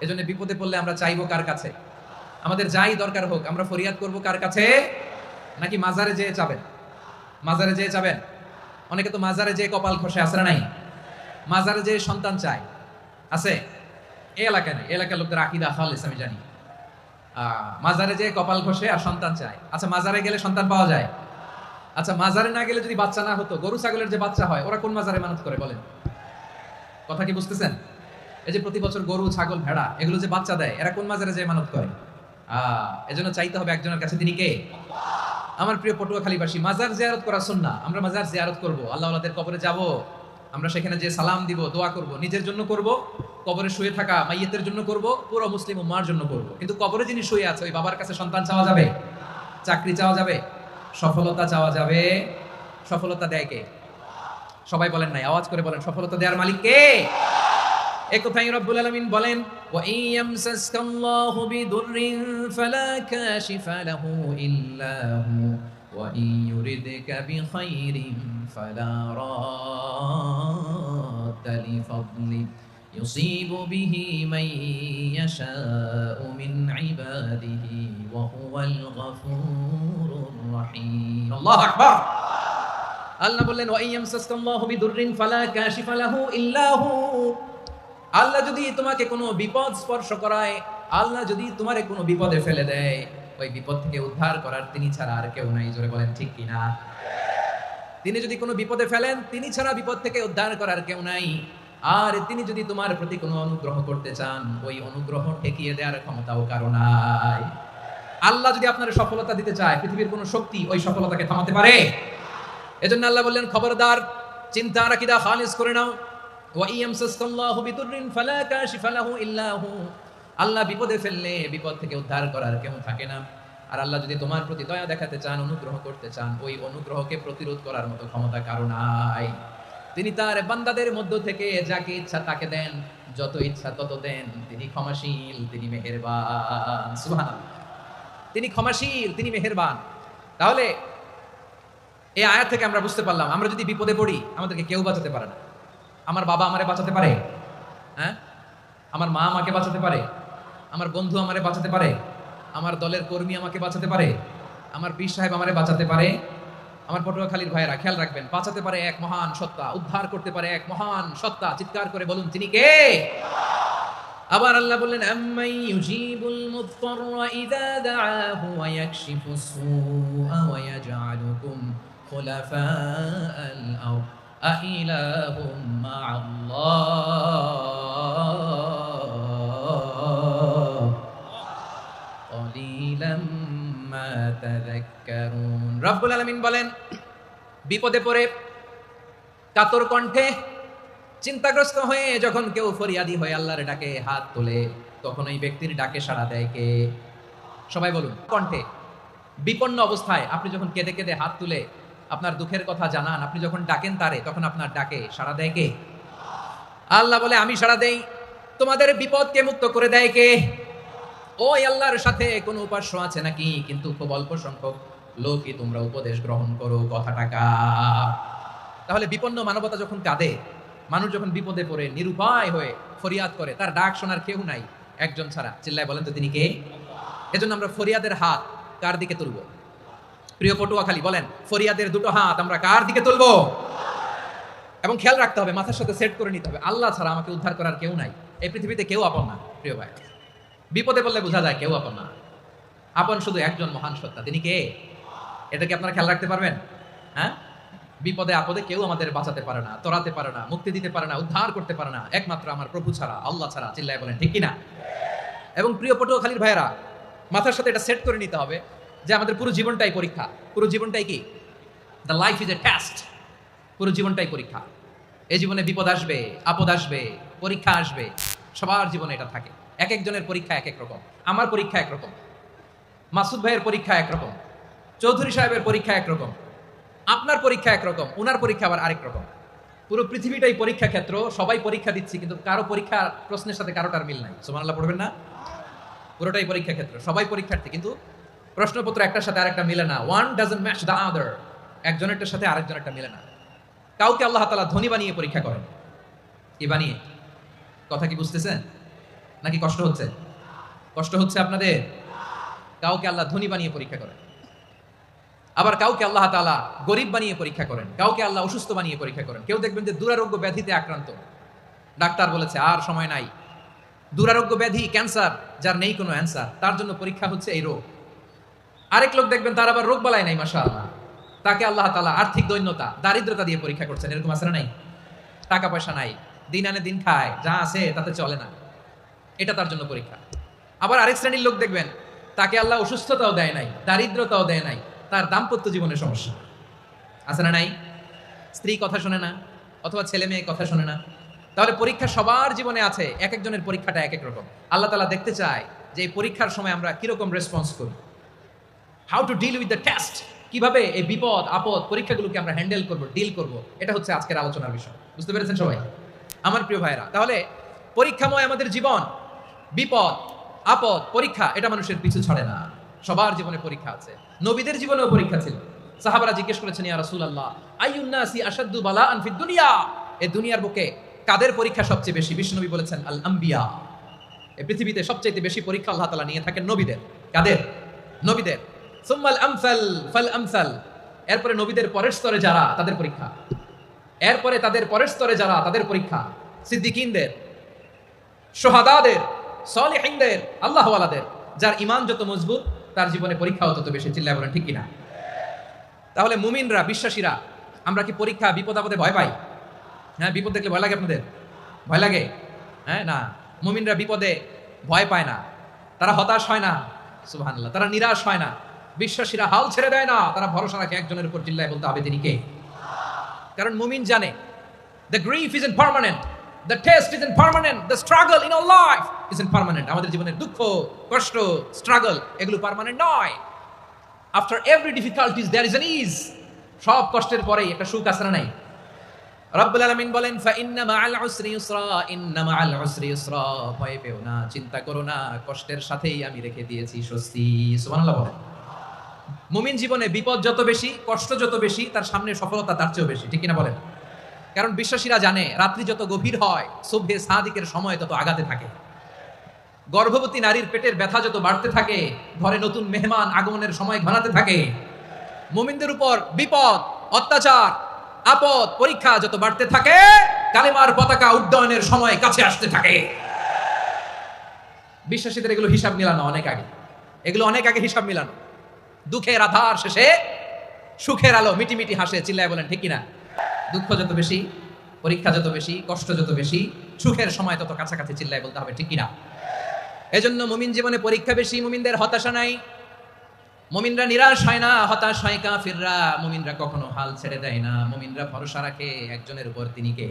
এজন্য বিপদে পড়লে আমরা চাইবো কার কাছে? আমাদের যাই দরকার হোক আমরা ফরিয়াদ করব কার কাছে? নাকি মাজারে যেয়ে চাবেন? মাজারে যেয়ে চাবেন? অনেকে তো মাজারে যেয়ে কপাল খসে, আছে না নাই? মাজারে যেয়ে সন্তান চায়, আছে? এই এলাকায় নেই, এলাকার লোকদের আকীদা খালিস আমি জানি। মাজারে যেয়ে কপাল খসে আর সন্তান চায়। আচ্ছা, মাজারে গেলে সন্তান পাওয়া যায়? আচ্ছা, মাজারে না গেলে যদি বাচ্চা না হতো, গরু ছাগলের যে বাচ্চা হয় ওরা কোন মাজারে মানত করে বলেন? কথা কি বুঝতেছেন? এই যে প্রতি বছর গরু ছাগল ভেড়া এগুলো যে বাচ্চা দেয়, এরা কোন মাজারে যে মানত করে? এজন্য চাইতে হবে একজনের কাছে, তিনি কে? আমার প্রিয় পটুয়াখালীবাসী, মাজার জিয়ারত করা সুন্নাহ। আমরা মাজার জিয়ারত করব, আল্লাহ ওয়ালাদের কবরে যাব, আমরা সেখানে যে সালাম দিব, দোয়া করব, নিজের জন্য করব, কবরে শুয়ে থাকা মাইয়িতের জন্য করব, পুরো মুসলিম উম্মার জন্য করব। কিন্তু কবরে যিনি শুয়ে আছে ওই বাবার কাছে সন্তান চাওয়া যাবে? চাকরি চাওয়া যাবে? সফলতা চাওয়া যাবে? সফলতা দেয় কে? সবাই বলেন নাই, আওয়াজ করে বলেন, সফলতা দেওয়ার মালিক কে? একথাই রব্বুল আলামিন বলেন, ওয়া ইয়ামসাসকাল্লাহু বিদুররিন ফালা কাশিফা লাহু ইল্লা হু ওয়া ইয়ুরিদকা বিখাইরিন ফালা রাদ্দা লিফাদলি ইউসিবু বিহি মান ইয়াশাউ মিন ইবাদিহি ওয়া হুয়াল গফুরুর রহিম। আল্লাহু আকবার। আল্লাহ বললেন, ওয়া ইয়ামসাসকাল্লাহু বিদুররিন ফালা কাশিফা লাহু ইল্লা হু। আল্লাহ যদি তোমাকে কোনো বিপদ স্পর্শ করায়, আল্লাহ যদি তোমারে কোনো বিপদে ফেলে দেয়, ওই বিপদ থেকে উদ্ধার করার তিনি ছাড়া আর কেউ নাই। জোরে বলেন ঠিক কিনা? তিনি যদি কোনো বিপদে ফেলেন, তিনি ছাড়া বিপদ থেকে উদ্ধার করার কেউ নাই। আর তিনি যদি তোমার প্রতি কোনো অনুগ্রহ করতে চান, ওই অনুগ্রহ ঠেকিয়ে দেওয়ার ক্ষমতাও কারো নাই। আল্লাহ যদি আপনার সফলতা দিতে চায়, পৃথিবীর কোনো শক্তি ওই সফলতাকে থামাতে পারে? এজন্য আল্লাহ বললেন, খবরদার, চিন্তা রাখিদা খালিস করে নাও। আল্লাহ বিপদে ফেললে বিপদ থেকে উদ্ধার করার কেউ থাকে না। আর আল্লাহ যদি তোমার প্রতি দয়া দেখাতে চান, অনুগ্রহ করতে চান, ওই অনুগ্রহকে প্রতিরোধ করার মতো ক্ষমতা কারো নাই। তিনি তার বান্দাদের মধ্য থেকে যাকে ইচ্ছা তাকে দেন, যত ইচ্ছা তত দেন। তিনি ক্ষমাশীল, তিনি মেহেরবান। সুবহানাল্লাহ। তিনি ক্ষমাশীল, তিনি মেহেরবান। তাহলে এই আয়াত থেকে আমরা বুঝতে পারলাম, আমরা যদি বিপদে পড়ি আমাদেরকে কেউ বাঁচাতে পারে না। আমার বাবা আমারে বাঁচাতে পারে? হ্যাঁ? আমার মা আমাকে বাঁচাতে পারে? আমার বন্ধু আমারে বাঁচাতে পারে? আমার দলের কর্মী আমাকে বাঁচাতে পারে? আমার পীর সাহেব আমারে বাঁচাতে পারে? আমার পটুয়াখালীর ভাইয়েরা খেয়াল রাখবেন, বাঁচাতে পারে এক মহান সত্তা, উদ্ধার করতে পারে এক মহান সত্তা। চিৎকার করে বলুন, তিনি কে? আবার আল্লাহ বললেন, আম্মাই ইউজিবুল মুদতাররা ইযা দাআহু ওয়া ইয়াকশিফুস সুআ ওয়া ইয়াজআলুকুম খুলাফাআল আরদ আইলাহুম মা'আল্লাহ ক্বালিলাম মা তাযাক্কারুন। রব্বুল আলামিন বলেন, বিপদে পড়ে কাতর কণ্ঠে চিন্তাগ্রস্ত হয়ে যখন কেউ ফরিয়াদি হয়ে আল্লাহর ডাকে হাত তোলে, তখন ওই ব্যক্তির ডাকে সাড়া দেয় কে? সবাই বলুন। কণ্ঠে বিপন্ন অবস্থায় আপনি যখন কেঁদে কেঁদে হাত তুলে আপনার দুঃখের কথা জানান, আপনি যখন ডাকেন তারে, তখন আপনার ডাকে সাড়া দেয় কে? আল্লাহ বলে, আমি সাড়া দেই। তোমাদের বিপদকে মুক্ত করে দেয় কে? ওই আল্লাহর সাথে কোনো উপাস্য আছে নাকি? কিন্তু খুব অল্প সংখ্যক লোকই তোমরা উপদেশ গ্রহণ করো। কথাটা কার? তাহলে বিপন্ন মানবতা যখন কাঁদে, মানুষ যখন বিপদে পড়ে নিরুপায় হয়ে ফরিয়াদ করে, তার ডাক শোনার কেউ নাই একজন ছাড়া। চিল্লায় বলেন তো তিনি কে? এজন্য আমরা ফরিয়াদের হাত কার দিকে তুলব? প্রিয় পটুয়াখালী বলেন, ফরিয়াদের দুটো হাত আমরা কার দিকে তুলব? এবং খেয়াল রাখতে হবে, মাথার সাথে সেট করে নিতে হবে, আল্লাহ ছাড়া আমাকে উদ্ধার করার কেউ নাই। এই পৃথিবীতে কেউ আপন না। প্রিয় ভাই, বিপদে বললে বোঝা যায় কেউ আপন না। আপন শুধু একজন মহান সত্তা, তিনি কে? এটা কি আপনারা খেয়াল রাখতে পারবেন? হ্যাঁ, বিপদে আপদে কেউ আমাদের বাঁচাতে পারে না, তরাতে পারে না, মুক্তি দিতে পারে না, উদ্ধার করতে পারে না, একমাত্র আমার প্রভু ছাড়া, আল্লাহ ছাড়া। চিল্লায় বলেন ঠিক কিনা? এবং প্রিয় পটুয়াখালীর ভাইয়েরা, মাথার সাথে এটা সেট করে নিতে হবে যে আমাদের পুরো জীবনটাই পরীক্ষা। পুরো জীবনটাই কি? The life is a test. পুরো জীবনটাই পরীক্ষা। এই জীবনে বিপদ আসবে, আপদ আসবে, পরীক্ষা আসবে, সবার জীবনে এটা থাকে। এক একজনের পরীক্ষা এক এক রকম। আমার পরীক্ষা একরকম, মাসুদ ভাইয়ের পরীক্ষা একরকম, চৌধুরী সাহেবের পরীক্ষা একরকম, আপনার পরীক্ষা একরকম, উনার পরীক্ষা আবার আরেক রকম। পুরো পৃথিবীটাই পরীক্ষা ক্ষেত্র, সবাই পরীক্ষা দিচ্ছি, কিন্তু কারো পরীক্ষা প্রশ্নের সাথে কারোটার মিল নাই। সুবহানাল্লাহ পড়বেন না? পুরোটাই পরীক্ষা ক্ষেত্র, সবাই পরীক্ষার্থী, কিন্তু প্রশ্নপত্র একটার সাথে আরেকটা মিলে না। One doesn't match the other. একজনেরটার সাথে আরেকজনেরটা মিলে না। কাউকে আল্লাহ তাআলা ধনী বানিয়ে পরীক্ষা করেন। কি বানিয়ে? কথা কি বুঝতেছেন? নাকি কষ্ট হচ্ছে? কষ্ট হচ্ছে আপনাদের? কাউকে আল্লাহ ধনী বানিয়ে পরীক্ষা করেন, আবার কাউকে আল্লাহ তাআলা গরিব বানিয়ে পরীক্ষা করেন, কাউকে আল্লাহ অসুস্থ বানিয়ে পরীক্ষা করেন। কেউ দেখবেন যে দুরারোগ্য ব্যাধিতে আক্রান্ত, ডাক্তার বলেছে আর সময় নাই, দুরারোগ্য ব্যাধি ক্যান্সার, যার নেই কোনো অ্যান্সার, তার জন্য পরীক্ষা হচ্ছে এই রোগ। আরেক লোক দেখবেন তার আবার রোগ বালাই নাই, মাশাআল্লাহ, তাকে আল্লাহ তাআলা আর্থিক দৈন্যতা, দারিদ্রতা দিয়ে পরীক্ষা করছেন। এরকম আছে না নাই? টাকা পয়সা নাই, দিন আনে দিন খায়, যা আছে তাতে চলে না, এটা তার জন্য পরীক্ষা। আবার আরেক শ্রেণীর লোক দেখবেন তাকে আল্লাহ অসুস্থতাও দেয় নাই, দারিদ্রতাও দেয় নাই, তার দাম্পত্য জীবনের সমস্যা আছে না নাই? স্ত্রী কথা শোনে না, অথবা ছেলে মেয়ে কথা শোনে না। তাহলে পরীক্ষা সবার জীবনে আছে, এক একজনের পরীক্ষাটা এক এক রকম। আল্লাহ তাআলা দেখতে চায় যে এই পরীক্ষার সময় আমরা কিরকম রেসপন্স করি, how to deal with the test, কিভাবে এই বিপদ আপদ পরীক্ষাগুলোকে আমরা হ্যান্ডেল করব, ডিল করব। এটা হচ্ছে আজকের আলোচনার বিষয়। বুঝতে পেরেছেন সবাই আমার প্রিয় ভাইরা? তাহলে পরীক্ষাময় আমাদের জীবন, বিপদ আপদ পরীক্ষা, এটা মানুষের পিছু ছাড়ে না। সবার জীবনে পরীক্ষা আছে, নবীদের জীবনেও পরীক্ষা ছিল। সাহাবারা জিজ্ঞেস করেছেন, ইয়া রাসূলুল্লাহ আইয়ুন নাসি আশাদ্দু বালাআন ফিদ দুনিয়া, এই দুনিয়ার বুকে কাদের পরীক্ষা সবচেয়ে বেশি? বিশ্বনবী বলেছেন আল আম্বিয়া, এই পৃথিবীতে সবচেয়ে বেশি পরীক্ষা আল্লাহ তাআলা নিয়ে থাকেন নবীদের। কাদের? নবীদের। সুম্মাল আমসাল ফাল আমসাল, এরপরে নবীদের পরের স্তরে যারা, তাদের পরীক্ষা। এরপরে তাদের পরের স্তরে যারা, তাদের পরীক্ষা। সিদ্দিকিনদের, শুহাদাদের, সলিহিনদের, আল্লাহওয়ালাদের। যার ঈমান যত মজবুত তার জীবনে পরীক্ষাও তত বেশি। চিল্লায় বলেন ঠিক কিনা? তাহলে মুমিনরা, বিশ্বাসীরা, আমরা কি পরীক্ষা বিপদ আপদে ভয় পাই? হ্যাঁ, বিপদ দেখলে ভয় লাগে আপনাদের? ভয় লাগে? হ্যাঁ না, মুমিনরা বিপদে ভয় পায় না, তারা হতাশ হয় না, সুবহানাল্লাহ, তারা নিরাশ হয় না। বিশ্বাসীরা হাল ছেড়ে দেয় না, তারা ভরসা রাখে একজনের উপর, চিল্লায় বলতে হবে তিনি কে। কারণ মুমিন জানে the grief isn't permanent, the test isn't permanent, the struggle in our life isn't permanent. আমাদের জীবনের দুঃখ, কষ্ট, স্ট্রাগল এগুলো পার্মানেন্ট নয়। after every difficulties there is an ease. সব কষ্টের পরেই একটা সুখ আছে না নাই? রব্বুল আলামিন বলেন ফা ইন্না মাআল উসরি ইউসরা, ইন্না মাআল উসরি ইউসরা, ভয় পেও না, চিন্তা করো না, কষ্টের সাথেই আমি রেখে দিয়েছি স্বস্তি। সুবহানাল্লাহ বলেন। মুমিন জীবনে বিপদ যত বেশি, কষ্ট যত বেশি, তার সামনে সফলতা তার চেয়েও বেশি, ঠিক কিনা বলেন? কারণ বিশ্বাসীরা জানে রাত্রি যত গভীর হয়, সুবহে সাদিকের সময় তত আগাতে থাকে। গর্ভবতী নারীর পেটের ব্যথা যত বাড়তে থাকে, ঘরে নতুন মেহমান আগমনের সময় ঘনাতে থাকে। মুমিনদের উপর বিপদ, অত্যাচার, আপদ, পরীক্ষা যত বাড়তে থাকে, কালেমার পতাকা উড্ডয়নের সময় কাছে আসতে থাকে। বিশ্বাসীদের এগুলো হিসাব মিলানো অনেক আগে, এগুলো অনেক আগে হিসাব মিলানো। দুঃখের আধার শেষে সুখের আলো মিটি মিটি হাসে, চিল্লায় বলেন ঠিক কিনা? দুঃখ যত বেশি, পরীক্ষা যত বেশি, কষ্ট যত বেশি, সুখের সময় তত কাছাকাছি, চিল্লায় বলতে হবে ঠিক কিনা? এজন্য মুমিন জীবনে পরীক্ষা বেশি, মুমিনদের হতাশা নাই, মুমিনরা নিরাশ হয় না, হতাশ হয় কাফিররা। মুমিনরা কখনো হাল ছেড়ে দেয় না, মুমিনরা ভরসা রাখে একজনের উপর, তিনি কে?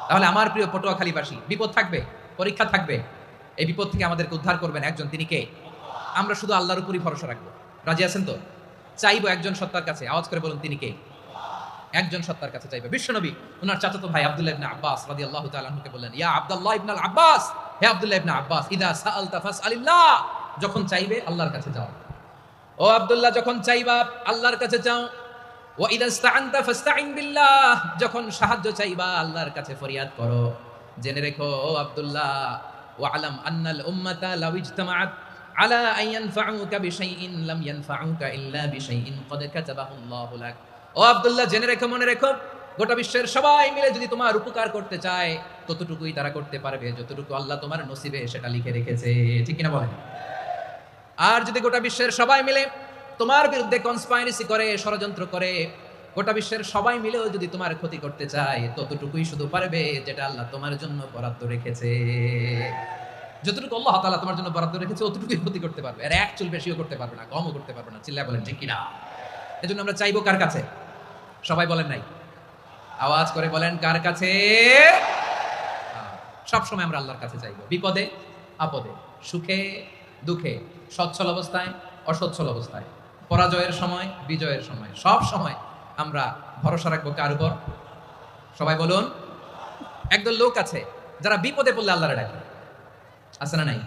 তাহলে আমার প্রিয় পটুয়াখালীবাসী, বিপদ থাকবে, পরীক্ষা থাকবে, এই বিপদ থেকে আমাদেরকে উদ্ধার করবেন একজন, তিনি কে? আমরা শুধু আল্লাহর উপরই ভরসা রাখবো। রাজি আছেন তো? চাইবো একজন সত্তার কাছে, আওয়াজ করে বলুন তিনি কে? একজন সত্তার কাছে চাইবে। বিশ্বনবী ওনার চাচাতো ভাই আব্দুল্লাহ ইবনে আব্বাস রাদিয়াল্লাহু তাআলা আনহুকে বললেন, ইয়া আব্দুল্লাহ ইবনে আব্বাস, হে আব্দুল্লাহ ইবনে আব্বাস, ইদা সাআলতা ফাসআলিল্লাহ, যখন চাইবে আল্লাহর কাছে যাও। ও আব্দুল্লাহ, যখন চাইবা আল্লাহর কাছে যাও। ওয়া ইদা ইসতাআনতা ফাসতাইন বিল্লাহ, যখন সাহায্য চাইবা আল্লাহর কাছে ফরিয়াদ করো। জেনে রেখো ও আব্দুল্লাহ, ওয়া আলাম আন্নাল উম্মাতা লাউ ইজতামাআত আলা আন ইয়ানফাউকা বিশাইইন লাম ইয়ানফাউকা ইল্লা বিশাইইন ক্বাদ কাতাবাহু আল্লাহু লাক। ও আব্দুল্লাহ, জেনে রেখো, মনে রেখো, গোটা বিশ্বের সবাই মিলে যদি তোমার উপকার করতে চায়, ততটুকুই তারা করতে পারবে যতটুকু আল্লাহ তোমার নসিবে সেটা লিখে রেখেছে, ঠিক কিনা বলেন? আর যদি গোটা বিশ্বের সবাই মিলে তোমার বিরুদ্ধে কনস্পাইরেসি করে, ষড়যন্ত্র করে, গোটা বিশ্বের সবাই মিলেও যদি তোমার ক্ষতি করতে চায়, ততটুকুই শুধু পারবে যেটা আল্লাহ তোমার জন্য বরাদ্দ রেখেছে। যতটুকু আল্লাহ তাআলা তোমার জন্য বরাদ্দ রেখেছে অতটুকুই ক্ষতি করতে পারবে, আর এক চুল বেশিও করতে পারবে না, কমও করতে পারবে না, চিল্লায় বলেন ঠিক কিনা? এজন্য আমরা চাইবো কার কাছে? সবাই বলেন নাই, আওয়াজ করে বলেন কার কাছে? সব সময় আমরা আল্লাহর কাছে চাইবো, বিপদে আপদে, সুখে দুঃখে, সচ্ছল অবস্থায় অসচ্ছল অবস্থায়, পরাজয়ের সময় বিজয়ের সময়, সব সময় আমরা ভরসা রাখবো কার উপর? সবাই বলুন। একদল লোক আছে যারা বিপদে পড়লে আল্লাহরে ডাকে, আছে না নাই?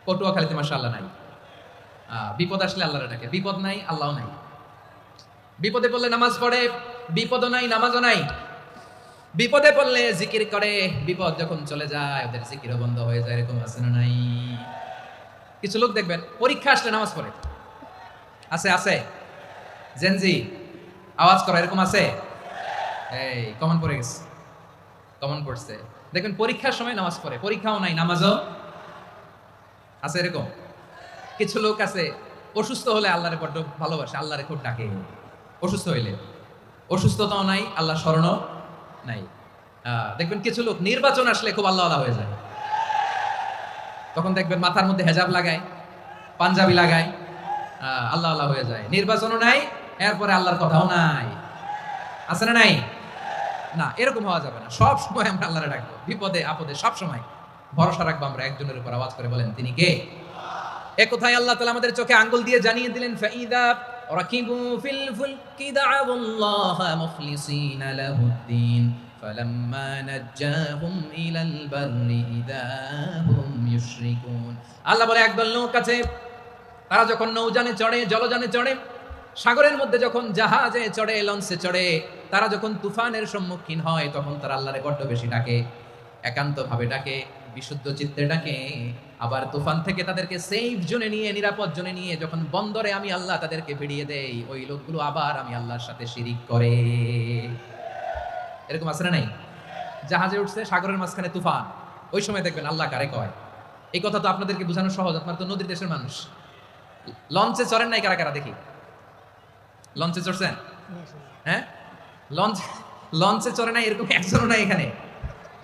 পটুয়াখালীতে মাশাআল্লাহ নাই, বিপদ আসলে আল্লাহরে ডাকে, বিপদ নাই আল্লাহ নাই। বিপদে পড়লে নামাজ পড়ে, বিপদও নাই নামাজও নাই, বিপদে পড়লে জিকির করে, বিপদ যখন চলে যায় ওদের জিকিরও বন্ধ হয়ে যায়। এরকম আছে না নাই? কিছু লোক দেখবেন পরীক্ষা আসলে নামাজ পড়ে। আছে আছে জেনজি আওয়াজ করা, এরকম আছে? এই কমন পড়ে গেছে, কমন পড়ছে। দেখবেন পরীক্ষার সময় নামাজ পড়ে, পরীক্ষাও নাই নামাজও আছে। এরকম কিছু লোক আছে অসুস্থ হলে আল্লাহরে বড্ড ভালোবাসে, আল্লাহরে খুব ডাকে। অসুস্থ হইলে অসুস্থতাও নাই, আল্লাহ স্মরণও নাই। দেখবেন কিছু লোক নির্বাচন আসলে খুব আল্লাহওয়ালা হয়ে যায়। তখন দেখবেন মাথার মধ্যে হেজাব লাগায়, পাঞ্জাবি লাগায়, আল্লাহ আল্লাহ হয়ে যায়। নির্বাচনও নাই, এরপরে আল্লাহর কথাও নাই। আছে না নাই? না, এরকম হওয়া যাবে না। সব সময় আমরা আল্লাহরে ডাকবো, বিপদে আপদে সব সময় ভরসা রাখবো আমরা একজনের উপর। আওয়াজ করে বলেন তিনি কে? এ কথাই আল্লাহ তাআলা আমাদের চোখে আঙ্গুল দিয়ে জানিয়ে দিলেন, ফাইদা রাকিবু ফিল ফুলকি দা'আউল্লাহা মুখলিসিনা লাহুদ্দিন ফালাম্মা নাজ্জাহুম ইলাল বাররি ইযা হুম ইউশরিকুন। আল্লাহ বলে একদল লোক আছে, তারা যখন নৌযানে চড়ে, জলযানে চড়ে, সাগরের মধ্যে যখন জাহাজে চড়ে, লঞ্চে চড়ে, তারা যখন তুফানের সম্মুখীন হয় তখন তারা আল্লাহরে বড্ড বেশি ডাকে, একান্তভাবে ডাকে, বিশুদ্ধ চিত্তে ডাকে। আবার তুফান থেকে তাদেরকে সেফ জোনে নিয়ে, নিরাপদ জোনে নিয়ে যখন বন্দরে আমি আল্লাহ তাদেরকে ফিরিয়ে দেই, ওই লোকগুলো আবার আমি আল্লাহর সাথে শিরিক করে। এরকম আছে না নাই? জাহাজে উঠছে, সাগরের মাঝখানে তুফান, ওই সময় দেখবেন আল্লাহ কারে কয়। এই কথা তো আপনাদেরকে বোঝানো সহজ, আপনারা তো নদীর দেশের মানুষ। লঞ্চে চড়েন নাই কারা কারা দেখি? লঞ্চে চড়ছেন? হ্যাঁ, লঞ্চে চড়ে নাই এরকম একজনও নাই এখানে।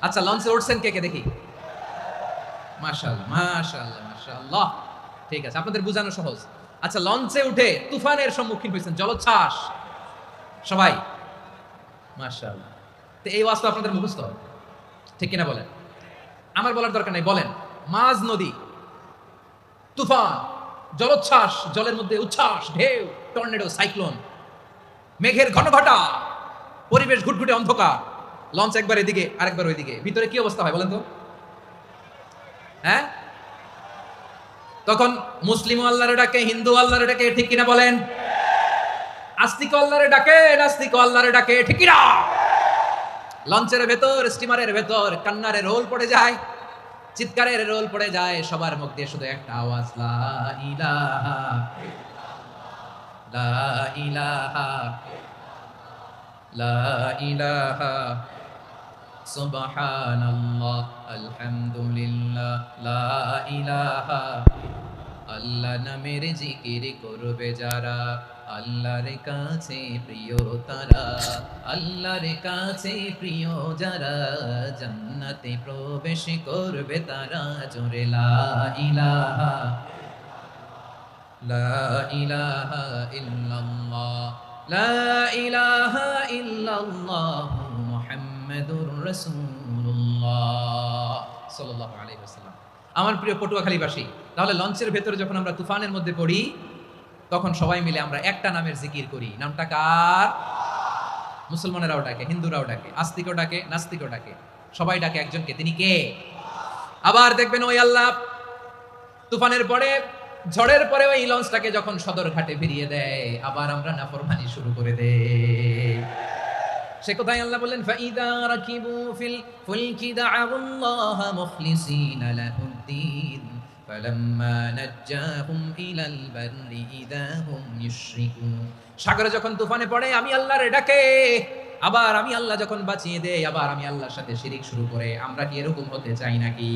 আচ্ছা, লঞ্চে উঠছেন কে কে দেখি? মাশাআল্লাহ মাশাআল্লাহ মাশাআল্লাহ, ঠিক আছে, আপনাদের বোঝানো সহজ। আচ্ছা, লঞ্চে উঠে তুফানের সম্মুখীন হয়েছেন, জলোচ্ছ্বাস সবাই, মাশাআল্লাহ। তো এই ওয়াজ তো আপনাদের মুখস্থ, ঠিক কিনা বলেন? আমার বলার দরকার নাই, বলেন। মাঝ নদী, তুফান, জলোচ্ছ্বাস, জলের মধ্যে উচ্ছ্বাস, ঢেউ, টর্নেডো, সাইক্লোন, মেঘের ঘনঘটা, পরিবেশ ঘুটঘুটে অন্ধকার, লঞ্চ একবার এদিকে আরেকবার ওইদিকে, ভিতরে কি অবস্থা হয় বলেন তো? হ্যাঁ, তখন মুসলিম আল্লাহরে ডাকে, হিন্দু আল্লাহরে ডাকে, ঠিক কিনা বলেন? আস্তিক আল্লাহরে ডাকে, নাস্তিক আল্লাহরে ডাকে, ঠিক কিনা? লঞ্চের ভেতর, স্টিমারের ভেতর কান্নারের রোল পড়ে যায়, চিৎকারের রোল পড়ে যায়, সবার মুখ দিয়ে শুধু একটা আওয়াজ, লা ইলাহা লা ইলাহা লা ইলাহা সুবহানাল্লাহ আলহামদুলিল্লাহ লা ইলাহা। আল্লাহ নামের জিকির করবে যারা, আল্লাহর কাছে প্রিয় তারা, আল্লাহর কাছে প্রিয় যারা, জান্নাতে প্রবেশ করবে তারা। জোরে লা ইলাহা লা ইলাহা ইল্লাল্লাহ লা ইলাহা ইল্লাল্লাহ মুহাম্মাদুর রাসূলুল্লাহ সাল্লাল্লাহু আলাইহি ওয়াসাল্লাম। আমার প্রিয় পটুয়াখালীবাসী, তাহলে লঞ্চের ভেতরে যখন আমরা তুফানের মধ্যে পড়ি, তখন সবাই মিলে আমরা একটা নামের জিকির করি। নামটা কার? মুসলমানেরাও ডাকে, হিন্দুরাও ডাকে, আস্তিকও ডাকে, নাস্তিকও ডাকে, সবাই ডাকে একজনকে, তিনি কে? আবার দেখবেন ওই আল্লাহ তুফানের পরে, ঝড়ের পরে ওই লঞ্চটাকে যখন সদর ঘাটে ফিরিয়ে দেয়, আবার আমরা নাফরমানি শুরু করে দেই। সে কথাই আল্লাহ বললেন, ফাইদা রাকিবু ফিল ফুলকি দা'আউল্লাহা মুখলিসিনা লাহুদ্দিন ফালাম্মা নাজ্জাহুম ইলাল বাররি ইযা হুম ইউশরিকুন। সাগরে যখন তুফানে পড়ে আমি আল্লাহর ডাকে, আবার আমি আল্লাহ যখন বাঁচিয়ে দেই, আবার আমি আল্লাহর সাথে শিরিক শুরু করে। আমরা কি এরকম হতে চাই নাকি?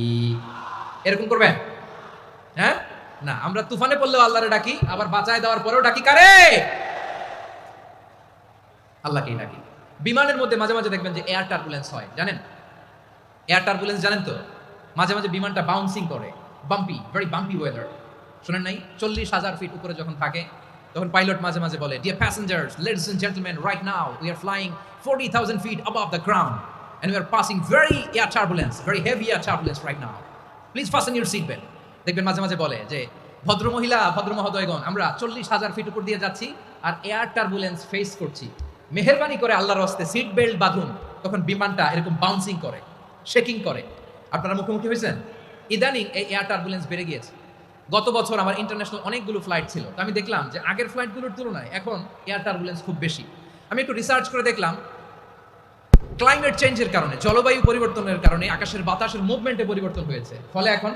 এরকম করবেন? হ্যাঁ না, আমরা তুফানে পড়লেও আল্লাহরে ডাকি, আবার বাঁচায় দেওয়ার পরেও ডাকি কারে? আল্লাহকেই ডাকি। বিমানের মধ্যে মাঝে মাঝে দেখবেন যে এয়ার টার্বুলেন্স হয়, জানেন? এয়ার টার্বুলেন্স জানেন তো? মাঝে মাঝে বিমানটা বাউন্সিং করে, বাম্পি, ভেরি বাম্পি ওয়েদার। শুনেন নাই? 40,000 ফিট উপরে যখন থাকে, তখন পাইলট মাঝে মাঝে বলে, dear passengers, ladies and gentleman, right now we are flying 40,000 feet above the ground and we are passing very air turbulence, very heavy air turbulence right now. Please fasten your seat belt. দেখবেন মাঝে মাঝে বলে যে, ভদ্র মহিলা, ভদ্র মহোদয়গণ, আমরা 40,000 ফিট উপর দিয়ে যাচ্ছি আর এয়ার টার্বুলেন্স ফেস করছি, মেহেরবানি করে আল্লাহর রাস্তায় সিট বেল্ট বাঁধুন। তখন বিমানটা এরকম বাউন্সিং করে, শেকিং করে। আপনারা মুখোমুখি হয়েছেন? ইদানিং এই এয়ার টার্বুলেন্স বেড়ে গিয়েছে। গত বছর আমার ইন্টারন্যাশনাল অনেকগুলো ফ্লাইট ছিল, তো আমি দেখলাম যে আগের ফ্লাইটগুলোর তুলনায় এখন এয়ার টার্বুলেন্স খুব বেশি। আমি একটু রিসার্চ করে দেখলাম ক্লাইমেট চেঞ্জের কারণে, জলবায়ু পরিবর্তনের কারণে আকাশের বাতাসের মুভমেন্টে পরিবর্তন হয়েছে, ফলে এখন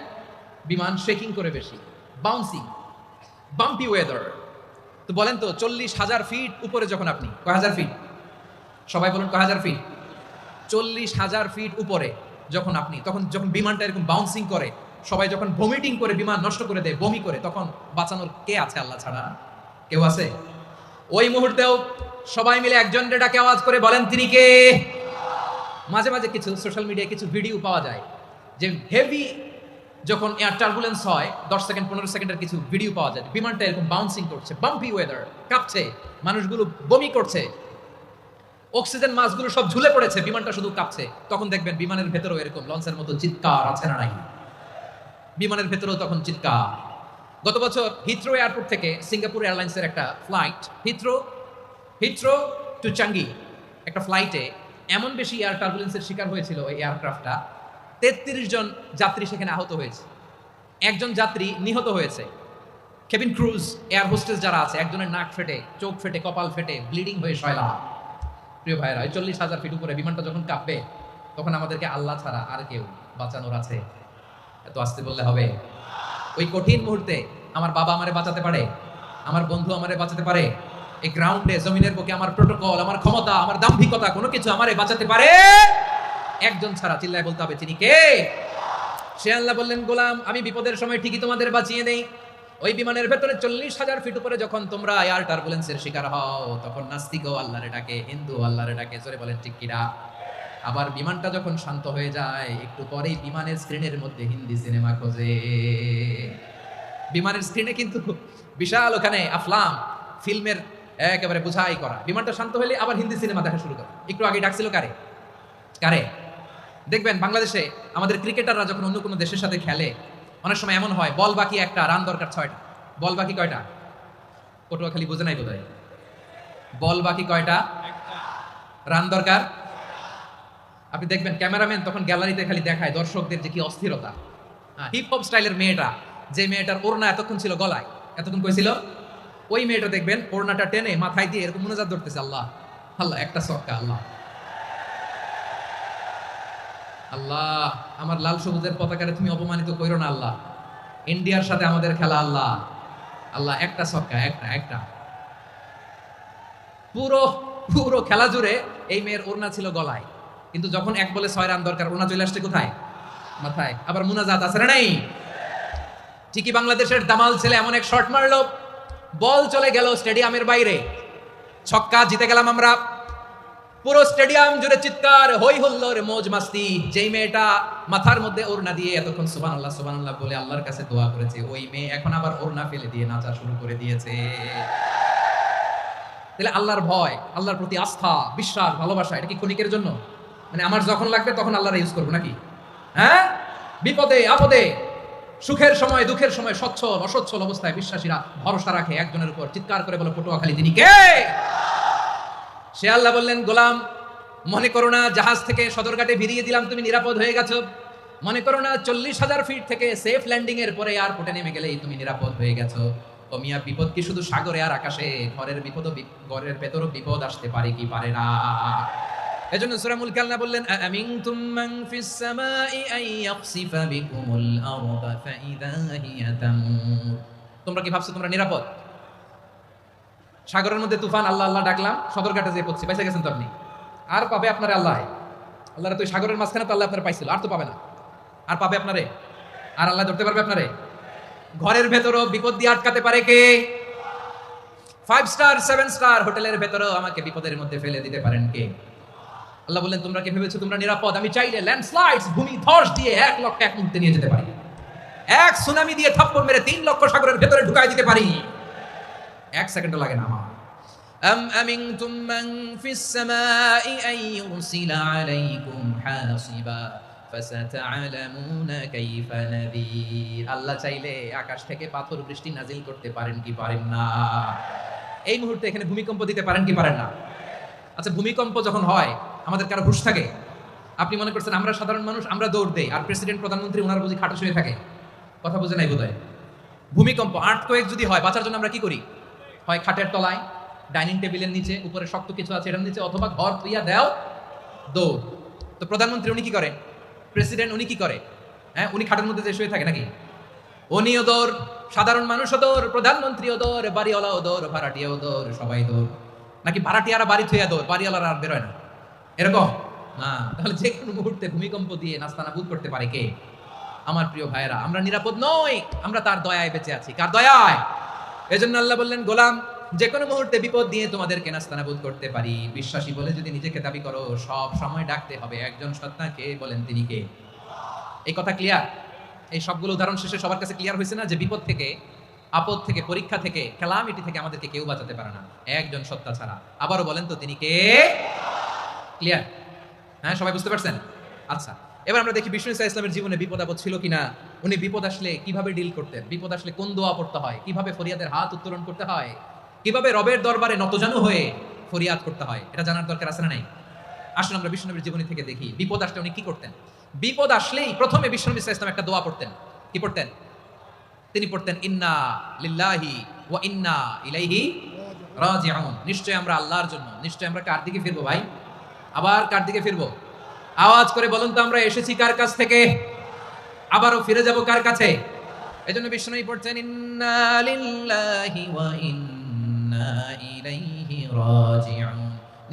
বিমান শেকিং করে বেশি, বাউন্সিং, বাম্পি ওয়েদার। তো বলেন তো 40,000 ফিট উপরে যখন আপনি, কয় হাজার ফিট, সবাই বলুন কয় হাজার ফিট, 40,000 ফিট উপরে যখন আপনি, তখন যখন বিমানটা এরকম বাউন্সিং করে, সবাই যখন ভমিটিং করে বিমান নষ্ট করে দেয়, বমি করে, তখন বাঁচানোর কে আছে আল্লাহ ছাড়া? কেউ আছে? ওই মুহূর্তেও সবাই মিলে একজনের ডাকে আওয়াজ করে বলেন তিনি কে? মাঝে মাঝে কিছু সোশ্যাল মিডিয়ায় কিছু ভিডিও পাওয়া যায় যে হেভি যখন এয়ার টার্বুলেন্স হয়, 10 সেকেন্ড 15 সেকেন্ডের কিছু ভিডিও পাওয়া যায়, বিমানটা এরকম বাউন্সিং করছে, বাম্পি ওয়েদার, কাঁপছে, মানুষগুলো বমি করছে, অক্সিজেন মাসগুলো সব ঝুলে পড়েছে, বিমানটা শুধু কাঁপছে। তখন দেখবেন বিমানের ভেতরেও এরকম লঞ্চের মতো চিৎকার আছে না নাই? বিমানের ভেতরেও তখন চিৎকার। গত বছর হিথ্রো এয়ারপোর্ট থেকে সিঙ্গাপুর এয়ারলাইন্সের একটা ফ্লাইট, হিথ্রো টু চাঙ্গি, একটা ফ্লাইটে এমন বেশি এয়ার টার্বুলেন্সের শিকার হয়েছিল ওই এয়ারক্রাফটটা, 33 জন যাত্রী সেখানে আহত হয়েছে, একজন যাত্রী নিহত হয়েছে। কেবিন ক্রুজ, এয়ার হোস্টেস যারা আছে, একজনের নাক ফেটে, চোখ ফেটে, কপাল ফেটে, ব্লিডিং হয়ে শয়লা। প্রিয় ভাইরা, 40,000 ফিট উপরে বিমানটা যখন কাঁপবে, তখন আমাদেরকে আল্লাহ ছাড়া আর কেউ বাঁচানোর আছে? এত আসতে বললে হবে? ওই কঠিন মুহূর্তে আমার বাবা আমারে বাঁচাতে পারে, আমার বন্ধু আমারে বাঁচাতে পারে, এই গ্রাউন্ডে জমিনের বুকে আমার প্রোটোকল, আমার ক্ষমতা, আমার দাম্ভিকতা কোনো কিছু আমারে বাঁচাতে পারে? একজন ছাড়া, চিল্লায় বলতে হবে তিনি কে? সে আল্লাহ বললেন, গোলাম আমি বিপদের সময় ঠিকই তোমাদের বাঁচিয়ে দেই। ওই বিমানের ভেতরে 40,000 ফিট উপরে যখন তোমরা এয়ার টার্বুলেন্সের শিকার হও, তখন নাস্তিকও আল্লাহরে ডাকে, হিন্দু আল্লাহরে ডাকে, জোরে বলেন ঠিক কিনা? আবার বিমানটা যখন শান্ত হয়ে যায়, একটু পরেই বিমানের স্ক্রিনের মধ্যে হিন্দি সিনেমা খোঁজে। বিমানের স্ক্রিনে কিন্তু বিশাল ওখানে আফলাম ফিল্মের একেবারে বোঝাই করা। বিমানটা শান্ত হলে আবার হিন্দি সিনেমা দেখা শুরু করে। একটু আগে ডাকছিল কারে কারে? দেখবেন বাংলাদেশে আমাদের ক্রিকেটাররা যখন অন্য কোনো দেশের সাথে খেলে, অনেক সময় এমন হয় বল বাকি একটা, রান দরকার 6টা। বল বাকি কয়টা? পটুয়াখালী বোঝে নাই বোধহয়। বল বাকি কয়টা? রান দরকার। আপনি দেখবেন ক্যামেরাম্যান তখন গ্যালারিতে খালি দেখায় দর্শকদের যে কি অস্থিরতা। হিপ হপ স্টাইলের মেয়েটা, যে মেয়েটার ওড়না এতক্ষণ ছিল গলায়, এতক্ষণ কইছিল, ওই মেয়েটা দেখবেন ওড়নাটা টেনে মাথায় দিয়ে এরকম মুনাজাত ধরতেছে, আল্লাহ আল্লাহ, একটা সক্কা, আল্লাহ আল্লাহ, আমার লাল সবুজের পতাকারে তুমি অপমানিত কইরো না আল্লাহ, ইন্ডিয়ার সাথে আমাদের খেলা, আল্লাহ আল্লাহ, একটা সক্কা, একটা। পুরো পুরো খেলা জুড়ে এই মেয়ের ওড়না ছিল গলায়, কিন্তু যখন 1 বলে 6 রান দরকার, ওড়না চলে আসছে কোথায়? মাথায়। আবার মুনাজাত আছে না নাই? ঠিকই বাংলাদেশের দামাল ছেলে এমন এক শট মারলো, বল চলে গেল স্টেডিয়ামের বাইরে, ছক্কা, জিতে গেলাম আমরা। পুরো স্টেডিয়াম জুড়ে চিৎকার, হই হুল্লোড়, মৌজ মাস্তি। যেই মেয়েটা মাথার মধ্যে ওড়না দিয়ে এতক্ষণ সুবহানাল্লাহ সুবহানাল্লাহ বলে আল্লাহর কাছে দোয়া করেছে, ওই মেয়ে এখন আবার ওড়না ফেলে দিয়ে নাচা শুরু করে দিয়েছে। তাহলে আল্লাহর ভয়, আল্লাহর প্রতি আস্থা, বিশ্বাস, ভালোবাসা, এটা কি ক্ষণিকের জন্য? মানে আমার যখন লাগবে তখন আল্লাহর ইউজ করবো নাকি? হ্যাঁ, বিপদে আপদে, সুখের সময় দুঃখের সময়, সচ্ছল অসচ্ছল অবস্থায় বিশ্বাসীরা ভরসা রাখে একজনের উপর। চিৎকার করে বলে পটুয়াখালী তিনি কে? সে আল্লাহ বললেন, গোলাম মনে করো না জাহাজ থেকে সদরঘাটে ভিড়িয়ে দিলাম, তুমি নিরাপদ হয়ে গেছো। মনে করো না 40,000 ফিট থেকে সেফ ল্যান্ডিং এর পরে এয়ারপোর্টে নেমে গেলেই তুমি নিরাপদ হয়ে গেছো। ও মিয়া, বিপদ কি শুধু সাগরে আর আকাশে? ঘরের বিপদও, ঘরের ভেতরও বিপদ আসতে পারে কি পারে না? এজন্য সূরা মুলক আল্লাহ বললেন, আমিনতুম মান ফিস সামাই আই ইয়াখসিফা বিকুমুল আরদা ফাইদা হিয়া তামুর। তোমরা কি ভাবছো তোমরা নিরাপদ? সাগরের মধ্যে তুফান, আল্লাহ আল্লাহ ডাকলাম, সদরঘাটে যেয়ে পড়ছি, পাইছে গেছেন তো আপনি? আর পাবে আপনারে আল্লাহ? আল্লাহরে তো সাগরের মাঝখানে তো আল্লাহ আপনারে পাইছিল, আর তো পাবে না। আর পাবে আপনারে? আর আল্লাহ ধরতে পারবে আপনারে? ঘরের ভেতরও বিপদ দিয়ে আটকাতে পারে কে? 5 স্টার 7 স্টার হোটেলের ভেতরেও আমাকে বিপদের মধ্যে ফেলে দিতে পারেন কে? আল্লাহ বললেন, তোমরা কি ভেবেছো তোমরা নিরাপদ? আমি চাইলে ল্যান্ডস্লাইডস, ভূমি ধস দিয়ে 1 লক্ষ এক মুহূর্তে নিয়ে যেতে পারি। এক সুনামি দিয়ে থাপ্পড় মেরে 3 লক্ষ সাগরের ভেতরে ঢুকাই দিতে পারি, 1 সেকেন্ডও লাগে না আমার। আম আমিনতুম মান ফিস সামাই আন ইউরসিলা আলাইকুম হাসিবা ফাসাতা'লামুনা কাইফা নাযীর। আল্লাহ চাইলে আকাশ থেকে পাথর বৃষ্টি নাজিল করতে পারেন কি পারেন না? এই মুহূর্তে এখানে ভূমিকম্প দিতে পারেন কি পারেন না? আচ্ছা, ভূমিকম্প যখন হয় আমাদের কারো হুঁশ থাকে? আপনি মনে করছেন আমরা সাধারণ মানুষ, আমরা দৌড় দেই, আর প্রেসিডেন্ট প্রধানমন্ত্রী ওনার বুঝি খাটে শুয়ে থাকে? কথা বুঝে নাই বোধহয়। ভূমিকম্প, আর্থকোয়েক যদি হয়, বাঁচার জন্য আমরা কি করি? হয় খাটের তলায়, ডাইনিং টেবিলের নিচে, উপরে শক্ত কিছু আছে এটার নিচে, অথবা ঘর তুইয়া দেও দৌড়। তো প্রধানমন্ত্রী উনি কি করে, প্রেসিডেন্ট উনি কি করে, হ্যাঁ উনি খাটের মধ্যে যে শুয়ে থাকে নাকি, উনিও দৌড়, সাধারণ মানুষও দৌড়, প্রধানমন্ত্রীও দৌড়, বাড়িওয়ালাও দৌড়, ভাড়াটিয়াও দৌড়, সবাই দৌড়। নাকি ভাড়াটিয়ারা বাড়ি থইয়া দৌড়, বাড়িওয়ালারা আর বেরোয় না, এরকম না। তাহলে যে কোনো মুহূর্তে ভূমিকম্প দিয়ে নাস্তানাবুদ করতে পারে কে? আমার প্রিয় ভাইয়েরা, আমরা নিরাপদ নই, আমরা তার দয়ায় বেঁচে আছি। কার দয়ায়? এজন্য আল্লাহ বললেন, গোলাম যে কোনো মুহূর্তে বিপদ দিয়ে তোমাদেরকে নাস্তানাবুদ করতে পারি। বিশ্বাসী বলে যদি নিজেকে দাবি করো, সব সময় ডাকতে হবে একজন সত্তাকে, বলেন তিনি কে? এই কথা ক্লিয়ার? এই সবগুলো উদাহরণ শেষে সবার কাছে ক্লিয়ার হয়েছে না যে বিপদ থেকে, আপদ থেকে, পরীক্ষা থেকে, ক্যালামিটি থেকে আমাদেরকে কেউ বাঁচাতে পারে না একজন সত্তা ছাড়া। আবারও বলেন তো তিনি কে? ক্লিয়ার? হ্যাঁ, সবাই বুঝতে পারছেন? আচ্ছা, এবার আমরা দেখি বিষ্ণু ইসা ইসলামের জীবনে বিপদ আপদ ছিল কিনা, উনি বিপদ আসলে কিভাবে ডিল করতেন, বিপদ আসলে কোন দোয়া পড়তে হয়, কিভাবে ফরিয়াদের হাত উত্তোলন করতে হয়, কিভাবে রবের দরবারে নতজানু হয়ে ফরিয়াদ করতে হয়, এটা জানার দরকার আছে না নাই? আসলে আমরা বিষ্ণুনবীর জীবনী থেকে দেখি বিপদ আসলে উনি কি করতেন। বিপদ আসলেই প্রথমে বিষ্ণু ইসা ইসলাম একটা দোয়া পড়তেন। কি পড়তেন? তিনি পড়তেন ইন্না লিল্লাহি ওয়া ইন্না ইলাইহি রাজিউন। নিশ্চয় আমরা আল্লাহর জন্য, নিশ্চয় আমরা কার দিকে ফিরবো ভাই? আবার কার দিকে ফিরবো? আওয়াজ করে বলুন তো, আমরা এসেছি কার কাছ থেকে, আবারও ফিরে যাব কার কাছে? এজন্য বিষ্ণু পড়ছেন ইন্না লিল্লাহি ওয়া ইন্না ইলাইহি রাজিউন।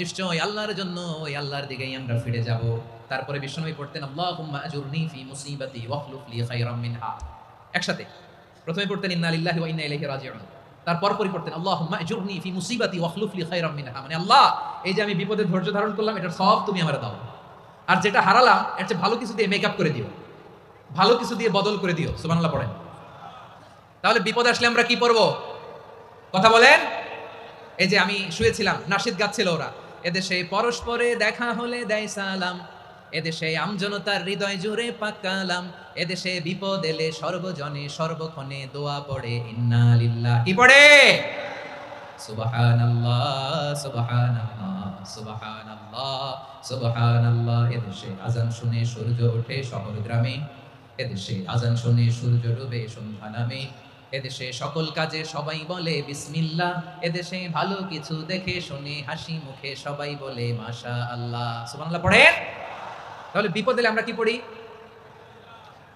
নিশ্চয় আল্লাহর জন্য, ওই আল্লাহর দিকেই আমরা ফিরে যাব। তারপরে বিষ্ণু পড়তেন আল্লাহুম্মা আজুরনি ফি মুসিবাতি ওয়াখলুফ লি খায়রাম মিনহা। একসাথে প্রথমে পড়তেন ইন্না লিল্লাহি ওয়া ইন্না ইলাইহি রাজিউন, তারপর পড়তেন আল্লাহুম্মা আজুরনি ফি মুসিবাতি ওয়াখলুফ লি খায়রাম মিনহা। মানে আল্লাহ, এই যে আমি বিপদে ধৈর্য ধারণ করলাম, এটার সব তুমি আমারে দাও, আর যেটা হারালাম এর চেয়ে ভালো কিছু দিয়ে মেকআপ করে দিও, ভালো কিছু দিয়ে বদল করে দিও। সুবহানাল্লাহ পড়েন। তাহলে বিপদ আসলে আমরা কি পড়বো? কথা বলেন। এই যে আমি শুয়েছিলাম, নাশিদ গাচ্ছিল ওরা, এদেশে পরস্পরে দেখা হলে দেয় সালাম, এদেশে আমজনতার হৃদয় জুড়ে পাকালাম, এদেশে বিপদ এলে সর্বজনে সর্বক্ষণে দোয়া পড়ে ইন্না লিল্লাহ। কি পড়ে? সুবহানাল্লাহ সুবহানাল্লাহ সুবহানাল্লাহ সুবহানাল্লাহ। এদেশে আজান শুনে সূর্য ওঠে শহর গ্রামে, এদেশে আজান শুনে সূর্য ডুবে সন্ধ্যা নামে, এদেশে সকল কাজে সবাই বলে বিসমিল্লাহ, এদেশে ভালো কিছু দেখে শুনে হাসি মুখে সবাই বলে মাশাআল্লাহ। সুবহানাল্লাহ পড়েন। তাহলে বিপদ এলে আমরা কি পড়ি?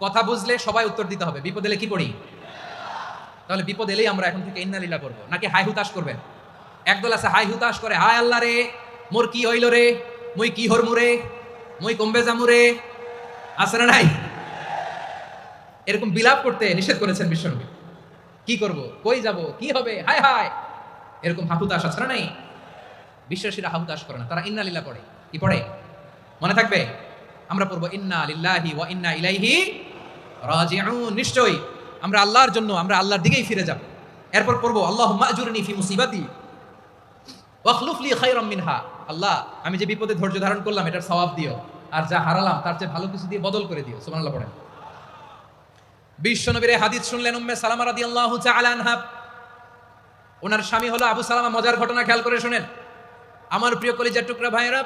কথা বুঝলে সবাই উত্তর দিতে হবে, বিপদ এলে কি পড়ি? তাহলে বিপদ এলেই আমরা এখন থেকে ইন্না লিল্লাহ পড়বো, নাকি হাই হুতাশ করবেন? একদল আছে হাই হুতাশ করে, হায় আল্লাহ রে মোর কি হইল রে, মই কি হরমু রে, মই কমবে জামু রে, আছে না নাই? এরকম বিলাপ করতে নিষেধ করেছেন বিশ্বনবী। কি করব, কই যাব, কি হবে, হায় হায়, এরকম হাহুতাশ আছে না নাই? বিশ্বাসীরা হাহুতাশ করে না, তারা ইন্না লিল্লাহ পড়ে। কি পড়ে মনে থাকবে? আমরা পড়বো ইন্না লিল্লাহি ওয়া ইন্না ইলাইহি রাজিউন। নিশ্চয়ই আমরা আল্লাহর জন্য, আমরা আল্লাহর দিকেই ফিরে যাব। এরপর পড়বো আল্লাহুম্মা আজুরনি ফি মুসিবাতি ওয়াখলুফ লি খায়রাম মিনহা। আল্লাহ, আমি যে বিপদে ধৈর্য ধারণ করলাম এটার সওয়াব দিও, আর যা হারালাম তার চেয়ে ভালো কিছু দিয়ে বদল করে দিও। সুবহানাল্লাহ পড়েন। বিশ্বনবীর হাদিস শুনলেন উম্মে সালামা রাদিয়াল্লাহু তাআলা আনহা। ওনার স্বামী হলো আবু সালামা। মজার ঘটনা খেয়াল করে শুনেন আমার প্রিয় কলিজার টুকরা ভাইয়েরা।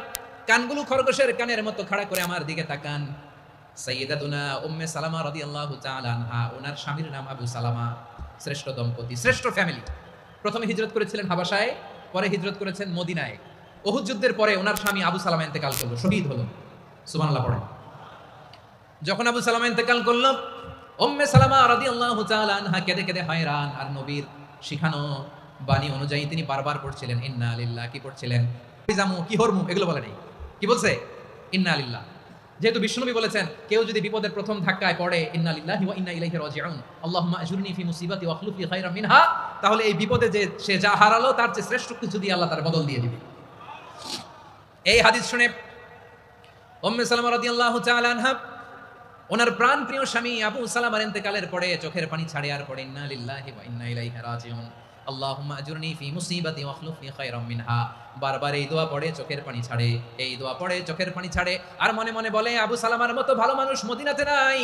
কানগুলো খরগোশের কানের মতো খাড়া করে আমার দিকে তাকান। সাইয়্যিদাতুনা উম্মে সালামা রাদিয়াল্লাহু তাআলা আনহা, ওনার স্বামীর নাম আবু সালামা। শ্রেষ্ঠ দম্পতি, শ্রেষ্ঠ ফ্যামিলি। প্রথমে হিজরত করেছিলেন হাবাসায়, পরে হিজরত করেছেন মদিনায়। উহুদ যুদ্ধের পরে ওনার স্বামী আবু সালামা ইন্তেকাল করলো, শহীদ হলো। সুবহানাল্লাহ পড়েন। যখন আবু সালামা ইন্তেকাল করলো, উম্মে সালামা রাদিয়াল্লাহু তাআলা আনহা কেঁদে কেঁদে হয়রান। আর নবীর শিখানো বাণী অনুযায়ী তিনি বারবার পড়ছিলেন ইন্না লিল্লাহ। কি পড়ছিলেন? জামু, কি হরমু, এগুলো বলে নাই। কি বলছে? ইন্না লিল্লাহ। যেহেতু বিশ্বনবী বলেছেন কেউ যদি বিপদের প্রথম ধাক্কায় পড়ে ইন্না লিল্লাহি ওয়া ইন্না ইলাইহি রাজিউন, আল্লাহুম্মা আজুরনি ফি মুসিবাতি ওয়াখলুফ লি খায়রাম মিনহা, তাহলে এই বিপদে যে সে যা হারালো তার চেয়ে শ্রেষ্ঠ কিছু দিয়ে আল্লাহ তার বদল দিয়ে দিবে। এই হাদিস শুনে উম্মে সালামা রাদিয়াল্লাহু তাআলা আনহা, ওনার প্রাণ প্রিয় স্বামী আবু সালামার ইন্তেকালের পরে চোখের পানি ছাড়ে আর পড়ে ইন্না লিল্লাহি ওয়া ইন্না ইলাইহি রাজিউন, আল্লাহুম্মা আজুরনি ফি মুসিবাতি ওয়াখলুফ লি খায়রাম মিনহা। বারবার এই দোয়া পড়ে চোখের পানি ছাড়ে, এই দোয়া পড়ে চোখের পানি ছাড়ে, আর মনে মনে বলে আবু সালামার মতো ভালো মানুষ মদিনাতে নাই,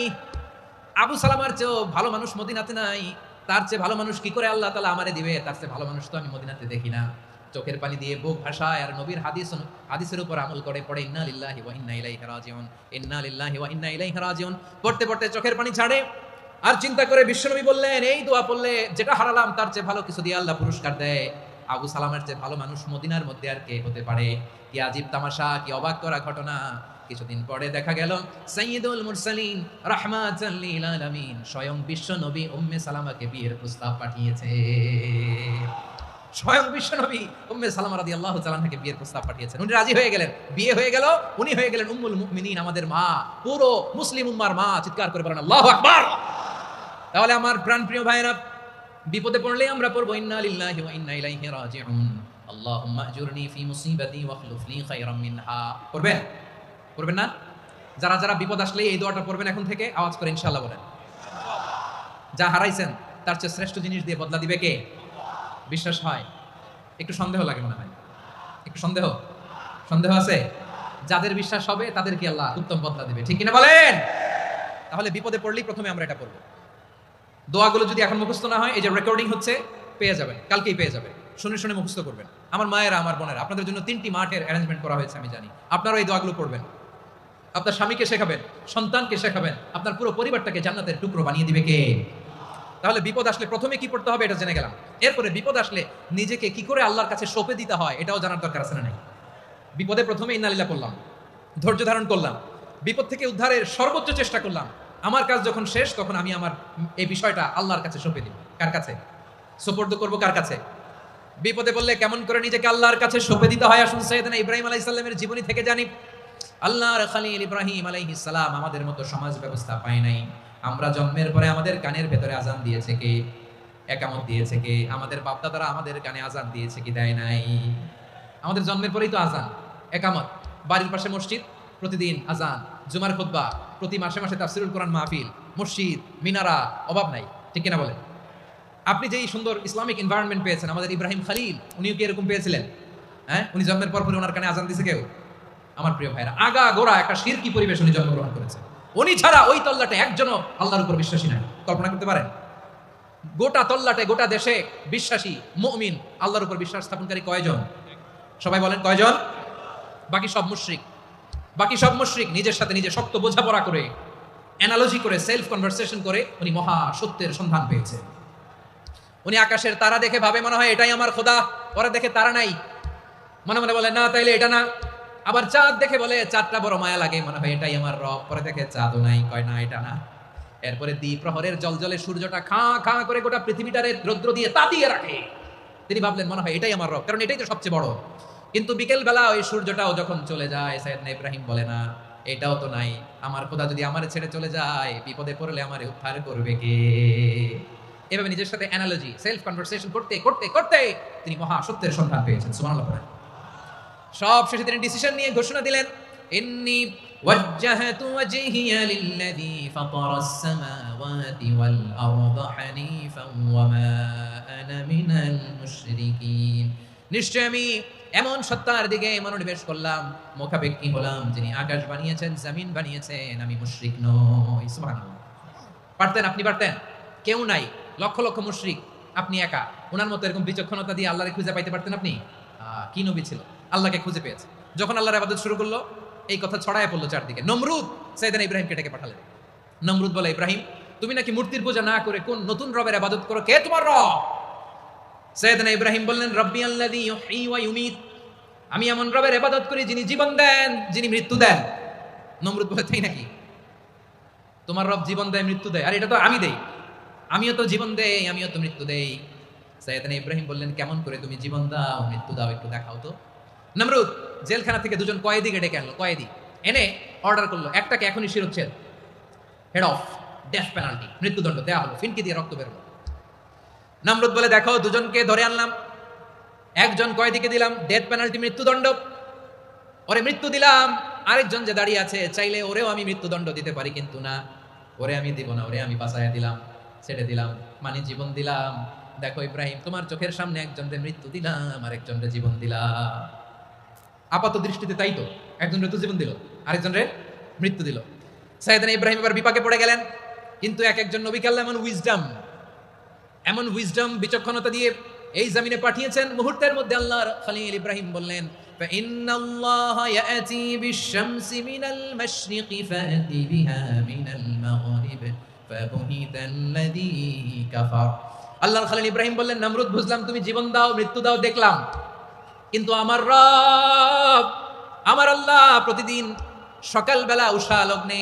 আবু সালামার চেয়েও ভালো মানুষ মদিনাতে নাই, তার চেয়ে ভালো মানুষ কি করে আল্লাহ তাআলা আমারে দিবে, তার চেয়ে ভালো মানুষ তো আমি মদিনাতে দেখি না। চোখের পানি দিয়ে বুক ভাসায় আর নবীর হাদিসের উপর আমল করে পড়ে ইন্না লিল্লাহি ওয়া ইন্না ইলাইহি রাজিউন, ইন্না লিল্লাহি ওয়া ইন্না ইলাইহি রাজিউন। পড়তে পড়তে চোখের পানি ছাড়ে আর চিন্তা করে বিশ্বনবী বললেন এই দোয়া পড়লে যেটা হারালাম তার চেয়ে ভালো কিছু দিয়ে আল্লাহ পুরস্কার দেয়। আবু সালামের যে ভালো মানুষ মদিনার মধ্যে আর কে হতে পারে? কি আজীব তামাশা, কি অবাক করা ঘটনা। কিছুদিন পরে দেখা গেল সাইয়্যিদুল মুরসালিন রাহমাতাল লিল আলামিন স্বয়ং বিশ্ব নবী উম্মে সালামাকে বিয়ের প্রস্তাব পাঠিয়েছে। স্বয়ং বিশ্ব নবী উম্মে সালামা রাদিয়াল্লাহু তাআলা থেকে বিয়ের প্রস্তাব পাঠিয়েছেন। উনি রাজি হয়ে গেলেন, বিয়ে হয়ে গেল, উনি হয়ে গেলেন উম্মুল মুমিনিন, আমাদের মা, পুরো মুসলিম উম্মার মা। চিৎকার করে বলেন আল্লাহু আকবার। তাহলে আমার প্রাণপ্রিয় ভাইরা, বিপদে পড়লে আমরা পড়বো ইন্না লিল্লাহি ওয়া ইন্না ইলাইহি রাজিউন, আল্লাহুম্মা আজুরনি ফি মুসিবাতি ওয়াখলুফ লি খায়রাম মিনহা। পড়বেন? পড়বেন না? যারা যারা বিপদ আসলে এই দোয়াটা পড়বেন এখন থেকে, আওয়াজ করে ইনশাআল্লাহ বলেন। যা হারাইছেন তার চেয়ে শ্রেষ্ঠ জিনিস দিয়ে বদলা দিবে কে? বিশ্বাস হয়? একটু সন্দেহ লাগে মনে হয়, একটু সন্দেহ সন্দেহ আছে? যাদের বিশ্বাস হবে তাদেরকে আল্লাহ উত্তম বদলা দিবে, ঠিক কিনা বলেন? তাহলে বিপদে পড়লেই প্রথমে আমরা এটা পড়বো। দোয়াগুলো যদি এখন মুখস্থ না হয়, এই যে রেকর্ডিং হচ্ছে, পেয়ে যাবেন, কালকেই পেয়ে যাবেন। শুনে শুনে মুখস্থ করবেন। আমার মায়েরা, আমার বোনেরা, আপনাদের জন্য 3টি মাঠের অ্যারেঞ্জমেন্ট করা হয়েছে, আমি জানি। আপনারা এই দোয়াগুলো পড়বেন, আপনার স্বামীকে শেখাবেন, সন্তানকে শেখাবেন, আপনার পুরো পরিবারটাকে জান্নাতের টুকরো বানিয়ে দিবে কে? তাহলে বিপদ আসলে প্রথমে কি পড়তে হবে এটা জেনে গেলাম। এরপরে বিপদ আসলে নিজেকে কি করে আল্লাহর কাছে সঁপে দিতে হয় এটাও জানার দরকার আছে না নাই? বিপদে প্রথমে ইন্নালিল্লাহ করলাম, ধৈর্য ধারণ করলাম, বিপদ থেকে উদ্ধারের সর্বোচ্চ চেষ্টা করলাম। আমার কাজ যখন শেষ, তখন আমি আমার এই বিষয়টা আল্লাহর কাছে সঁপে দিই। কার কাছে সোপর্দ করব? কার কাছে? বিপদে বললে কেমন করে নিজেকে আল্লাহর কাছে সঁপে দিতে হয়, আসুন সাইয়েদনা ইব্রাহিম আলাইহিস সালামের জীবনী থেকে জানি। আল্লাহর খলিল ইব্রাহিম আলাইহিস সালাম আমাদের মতো সমাজ ব্যবস্থা পায় নাই। আমরা জন্মের পরে আমাদের কানের ভেতরে আজান দিয়েছে কে? একামত দিয়েছে কে? আমাদের বাপদাদারা আমাদের কানে আজান দিয়েছে কি দেয় নাই? আমাদের জন্মের পরেই তো আজান, একামত, বাড়ির পাশে মসজিদ, প্রতিদিন আজান, জুমার খুতবা, প্রতি মাসে মাসে তাফসিরুল কোরআন মাহফিল, মসজিদ, মিনারা, অভাব নাই, ঠিক কিনা বলেন? আপনি যেই সুন্দর ইসলামিক এনভায়রনমেন্ট পেয়েছেন, আমাদের ইব্রাহিম খলিল উনিও কি এরকম পেয়েছিলেন? হ্যাঁ, উনি জন্মের পর পরে ওনার কানে আজান দিয়েছে কেউ? আমার প্রিয় ভাইরা, আগা গোড়া একটা শিরকি পরিবেশ উনি জন্মগ্রহণ করেছেন। উনি ছাড়া ওই তল্লাটে একজনও আল্লাহর উপর বিশ্বাসী নাই। কল্পনা করতে পারেন? গোটা তল্লাটে, গোটা দেশে বিশ্বাসী মুমিন, আল্লাহর উপর বিশ্বাস স্থাপনকারী কয়জন? সবাই বলেন কয়জন? বাকি সব মুশরিক। বাকি সব মুশরিক নিজের সাথে নিজে শক্ত বোঝাপড়া করে, অ্যানালজি করে, সেলফ কনভারসেশন করে উনি মহা সত্যের সন্ধান পেয়েছেন। উনি আকাশের তারা দেখে ভাবে মনে হয় এটাই আমার খোদা, পরে দেখে তারা নাই, মনে মনে বলে না তাইলে এটা না। আবার চাঁদ দেখে বলে চাঁদটা বড় মায়া লাগে, মনে হয় এটাই আমার রব, পরে দেখে চাঁদও নাই, কয় না এটা না। এরপরে দ্বিপ্রহরের জলজলে সূর্যটা খাঁ খাঁ করে গোটা পৃথিবীটারে রৌদ্র দিয়ে তাতিয়ে রাখে। তিনি ভাবলেন মনে হয় এটাই আমার রব, কারণ এটাই তো সবচেয়ে বড়। কিন্তু বিকেল বেলা ওই সূর্যটাও যখন চলে যায়, সাইয়েদনা ইব্রাহিম বলে না এটাও তো নাই, আমার খোদা যদি আমারে ছেড়ে চলে যায়, বিপদে পড়লে আমারে উদ্ধার করবে কে? এভাবে নিজের সাথে অ্যানালজি, সেলফ কনভারসেশন করতে করতে করতে তিনি মহা সত্যের সন্ধান পেয়েছেন। সুবহানাল্লাহ। সব শেষে তিনি ডিসিশন নিয়ে ঘোষণা দিলেন, ইন্নী ওয়াজ্জাহতু ওয়াজহিয়া লিল্লাযী ফাতারাস সামাওয়াতি ওয়াল আরদা হানিফান ওয়া মা আনা মিনাল মুশরিকিন। নিশ্চয় আমি এমন সত্তার দিকে মনোনিবেশ করলাম, মুখাপেক্ষী হলাম, যিনি আকাশ বানিয়েছেন, জমিন বানিয়েছেন, আমি মুশরিক নই। সুবহানাল্লাহ। পারতেন? আপনি পারতেন? কেউ নাই, লক্ষ লক্ষ মুশরিক, আপনি একা। ওনার মতো এরকম বিচক্ষণতা দিয়ে আল্লাহরে খুঁজে পাইতে পারতেন আপনি? কি নবী ছিল, আল্লাহকে খুঁজে পেয়েছে। যখন আল্লাহর ইবাদত শুরু করলো, এই কথা ছড়ায় পড়লো চারদিকে। নমরুদ সাইয়েদনা ইব্রাহিমকে ডেকে পাঠালেন। নমরুদ বলে, ইব্রাহিম তুমি নাকি মূর্তির পূজা না করে কোন নতুন রবের ইবাদত করো, কে তোমার রব? সাইয়েদনা ইব্রাহিম বললেন, রব্বি আল্লাযী ইউহয়ী ওয়া ইউমীত, আমি এমন রবের ইবাদত করি যিনি জীবন দেন, যিনি মৃত্যু দেন। নমরুদ বলে, তাই নাকি? তোমার রব জীবন দেয়, মৃত্যু দেয়? আর এটা তো আমি দেই, আমিও তো জীবন দেই, আমিও তো মৃত্যু দেই। সাইয়েদনা ইব্রাহিম বললেন, কেমন করে তুমি জীবন দাও, মৃত্যু দাও, একটু দেখাও তো। নমরুদ জেলখানা থেকে দুজন কয়েদিকে ডেকে আনলো। কয়েদি এনে অর্ডার করলো, একটাকে এখনই শিরোচ্ছেদ, হেড অফ, ডেথ পেনাল্টি, মৃত্যুদণ্ড দেওয়া হলো, ফিনকি দিয়ে রক্ত বেরোলো। নমরুদ বলে, দেখো দুজনকে ধরে আনলাম, একজন কয়েদিকে দিলাম ডেথ পেনাল্টি, মৃত্যুদণ্ড, ওরে মৃত্যু দিলাম। আরেকজন যে দাঁড়িয়ে আছে, চাইলে ওরেও আমি মৃত্যুদণ্ড দিতে পারি, কিন্তু না, ওরে আমি দিব না, ওরে আমি বাঁচাইয়া দিলাম, ছেড়ে দিলাম, মানে জীবন দিলাম। দেখো ইব্রাহিম, তোমার চোখের সামনে একজনকে মৃত্যু দিলাম, আরেকজনকে জীবন দিলাম। আপাত দৃষ্টিতে তাই তো, একজনের তো জীবন দিল, আরেকজনের মৃত্যু দিল। সাইয়েদনা ইব্রাহিম এবার বিপাকে পড়ে গেলেন। কিন্তু এক একজন নবীকে আল্লাহ এমন উইজডম বিচক্ষণতা দিয়ে এই জমিনে পাঠিয়েছেন। মুহূর্তের মধ্যে আল্লাহর খলিল ইব্রাহিম বললেন, ফাইন্নাল্লাহা ইয়াতি বিশ-শামসি মিনাল মাশরিকি ফাতি বিহা মিনাল মাগরিব ফাবুহিতাল্লাযী কাফার। আল্লাহর খলিল ইব্রাহিম বললেন, নমরুদ বুঝলাম তুমি জীবন দাও, মৃত্যু দাও দেখলাম, কিন্তু আমার রব, আমার আল্লাহ প্রতিদিন সকালবেলা উষা লগ্নে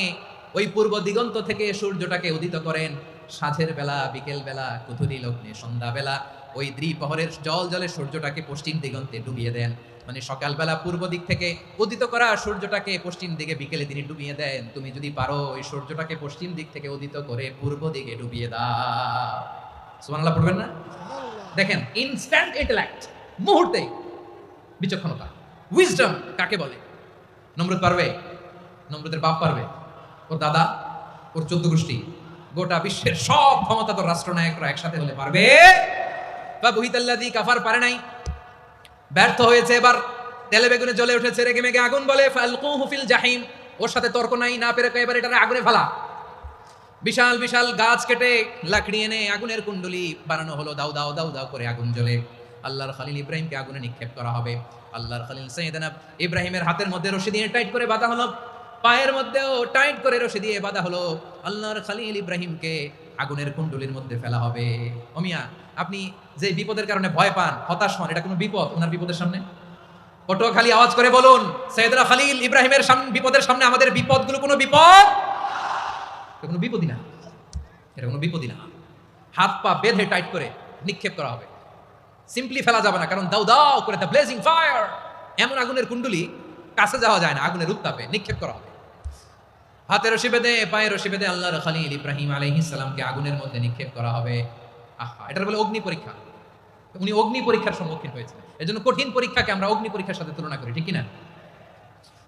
ওই পূর্ব দিগন্ত থেকে সূর্যটাকে উদিত করেন, সাঁঝের বেলা, বিকেল বেলা, কুথুরি লগ্নে, সন্ধ্যাবেলা ওই দ্বিপ্রহরের জল জলে সূর্যটাকে পশ্চিম দিগন্তে ডুবিয়ে দেন। মানে সকালবেলা পূর্ব দিক থেকে উদিত করা সূর্যটাকে পশ্চিম দিকে বিকেলে তিনি ডুবিয়ে দেন। তুমি যদি পারো ওই সূর্যটাকে পশ্চিম দিক থেকে উদিত করে পূর্ব দিকে ডুবিয়ে দাও। সুবহানাল্লাহ পড়বেন না? দেখেন, ইনস্ট্যান্ট ইন্টেলেক্ট, মুহূর্তে বিচক্ষণতা, উইজডম কাকে বলে? নমরুদ পারবে? নমরুদের বাপ পারবে? ওর দাদা, ওর 14 গোষ্ঠী, গোটা বিশ্বের সব ক্ষমতাধর রাষ্ট্রনায়করা একসাথে হলে পারবে? বা বুহিতাল্লাযী কাফার পারে নাই, ব্যর্থ হয়েছে, এবার তেলে বেগুনে জ্বলে উঠেছে, রেগে মেগে আগুন বলে ফালকুহু ফিল জাহিম। ওর সাথে তর্ক নাই, না পেরে এবার এটা আগুনে ফেলা। বিশাল বিশাল গাছ কেটে লাকড়ি এনে আগুনের কুণ্ডলি বানানো হলো, দাও দাও দাও দাও করে আগুন জ্বলে। আল্লাহর খলিল ইব্রাহিমকে আগুনে নিক্ষেপ করা হবে। আল্লাহর খলিল সাইয়েদনা ইব্রাহিমের হাতের মধ্যে রশি দিয়ে টাইট করে বাঁধা হলো, পায়ের মধ্যেও টাইট করে রশি দিয়ে বাঁধা হলো। আল্লাহর খলিল ইব্রাহিমকে আগুনের কুণ্ডলির মধ্যে ফেলা হবে। ওমিয়া, আপনি যে বিপদের কারণে ভয় পান, হতাশ হন, এটা কোনো বিপদ ওনার বিপদের সামনে? পটুয়াখালী আওয়াজ করে বলুন, সাইয়েদনা খলিল ইব্রাহিমের সামনে, বিপদের সামনে আমাদের বিপদগুলো কোনো বিপদ? এটা কোনো বিপদই না, এটা কোনো বিপদই না। হাত পা বেঁধে টাইট করে নিক্ষেপ করা হবে, সিম্পলি ফেলা যাবে না, কারণ দাও দাও করে দ্য ব্লেজিং ফায়ার, এমন আগুনের কুণ্ডলি, কাছে যাওয়া যায় না, আগুনের উত্তাপে নিক্ষেপ করা হবে। হাতে রশি বেঁধে, পায়ে রশি বেঁধে আল্লাহর খলিল ইব্রাহিম আলাইহিস সালামকে আগুনের মধ্যে নিক্ষেপ করা হবে। আহা, এটার বলে অগ্নি পরীক্ষা। উনি অগ্নি পরীক্ষার সম্মুখীন হয়েছেন। এজন্য কঠিন পরীক্ষাকে আমরা অগ্নি পরীক্ষার সাথে তুলনা করি, ঠিক কি না?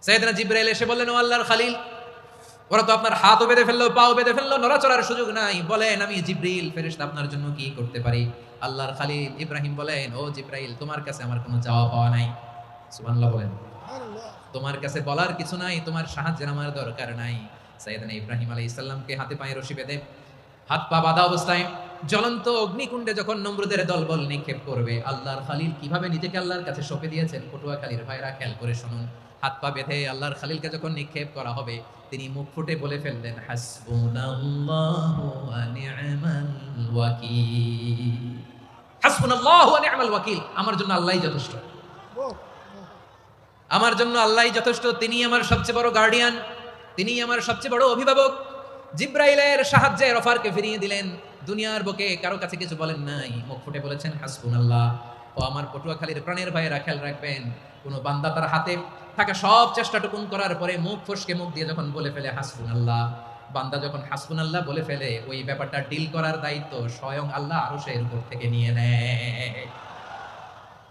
সাইয়েদনা জিবরাইল এসে বললেন, ও আল্লাহর খলিল, ওরা তো আপনার হাতও বেঁধে ফেললো, পাও বেঁধে ফেললো, নড়াচড়ার সুযোগ নাই, বলেন আমি জিবরিল ফেরেশতা আপনার জন্য কি করতে পারি? আল্লাহর খলিল ইব্রাহিম বলেন, ও জিবরাইল, তোমার কাছে আমার কোনো চাওয়া পাওয়া নাই। সুবহানাল্লাহ বলেন। তোমার কাছে বলার কিছু নাই, তোমার সাহায্যের আমার দরকার নাই। সাইয়েদনা ইব্রাহিম আলাইহিস সালামকে হাতে পায়ে রশি বেঁধে, হাত পা বাঁধা অবস্থায় জ্বলন্ত অগ্নিকুণ্ডে যখন নমরুদের দলবল নিক্ষেপ করবে, আল্লাহর খলিল কিভাবে নিজেকে আল্লাহর কাছে সঁপে দিয়েছেন, পটুয়াখালীর ভাইরা খেয়াল করে শুনুন। হাত পা বেঁধে আল্লাহর খলিলকে যখন নিক্ষেপ করা হবে, তিনি মুখ ফুটে বলে ফেললেন, হাসবুনাল্লাহু ওয়া নি'মাল ওয়াকিল। হাসবুনাল্লাহু ওয়া নি'মাল ওয়াকিল, আমার জন্য আল্লাহই যথেষ্ট, আমার জন্য আল্লাহই যথেষ্ট। তিনি আমার সবচেয়ে বড় গার্ডিয়ান, তিনি আমার সবচেয়ে বড় অভিভাবক। জিব্রাইলের সাহায্যে রফারকে ফিরিয়ে দিলেন, দুনিয়ার বুকে কারো কাছে কিছু বলেন নাই, মুখ ফুটে বলেছেন হাসবুনাল্লাহ। ও আমার পটুয়াখালীর প্রাণের ভাইয়েরা খেয়াল রাখবেন, কোন বান্দা তার হাতে থাকা সব চেষ্টাটুকুন করার পরে মুখ ফসকে মুখ দিয়ে যখন বলে ফেলে হাসবুনাল্লাহ, বান্দা যখন হাসবুনাল্লাহ বলে ফেলে, ওই ব্যাপারটা ডিল করার দায়িত্ব স্বয়ং আল্লাহ আরশের উপর থেকে নিয়ে নেয়।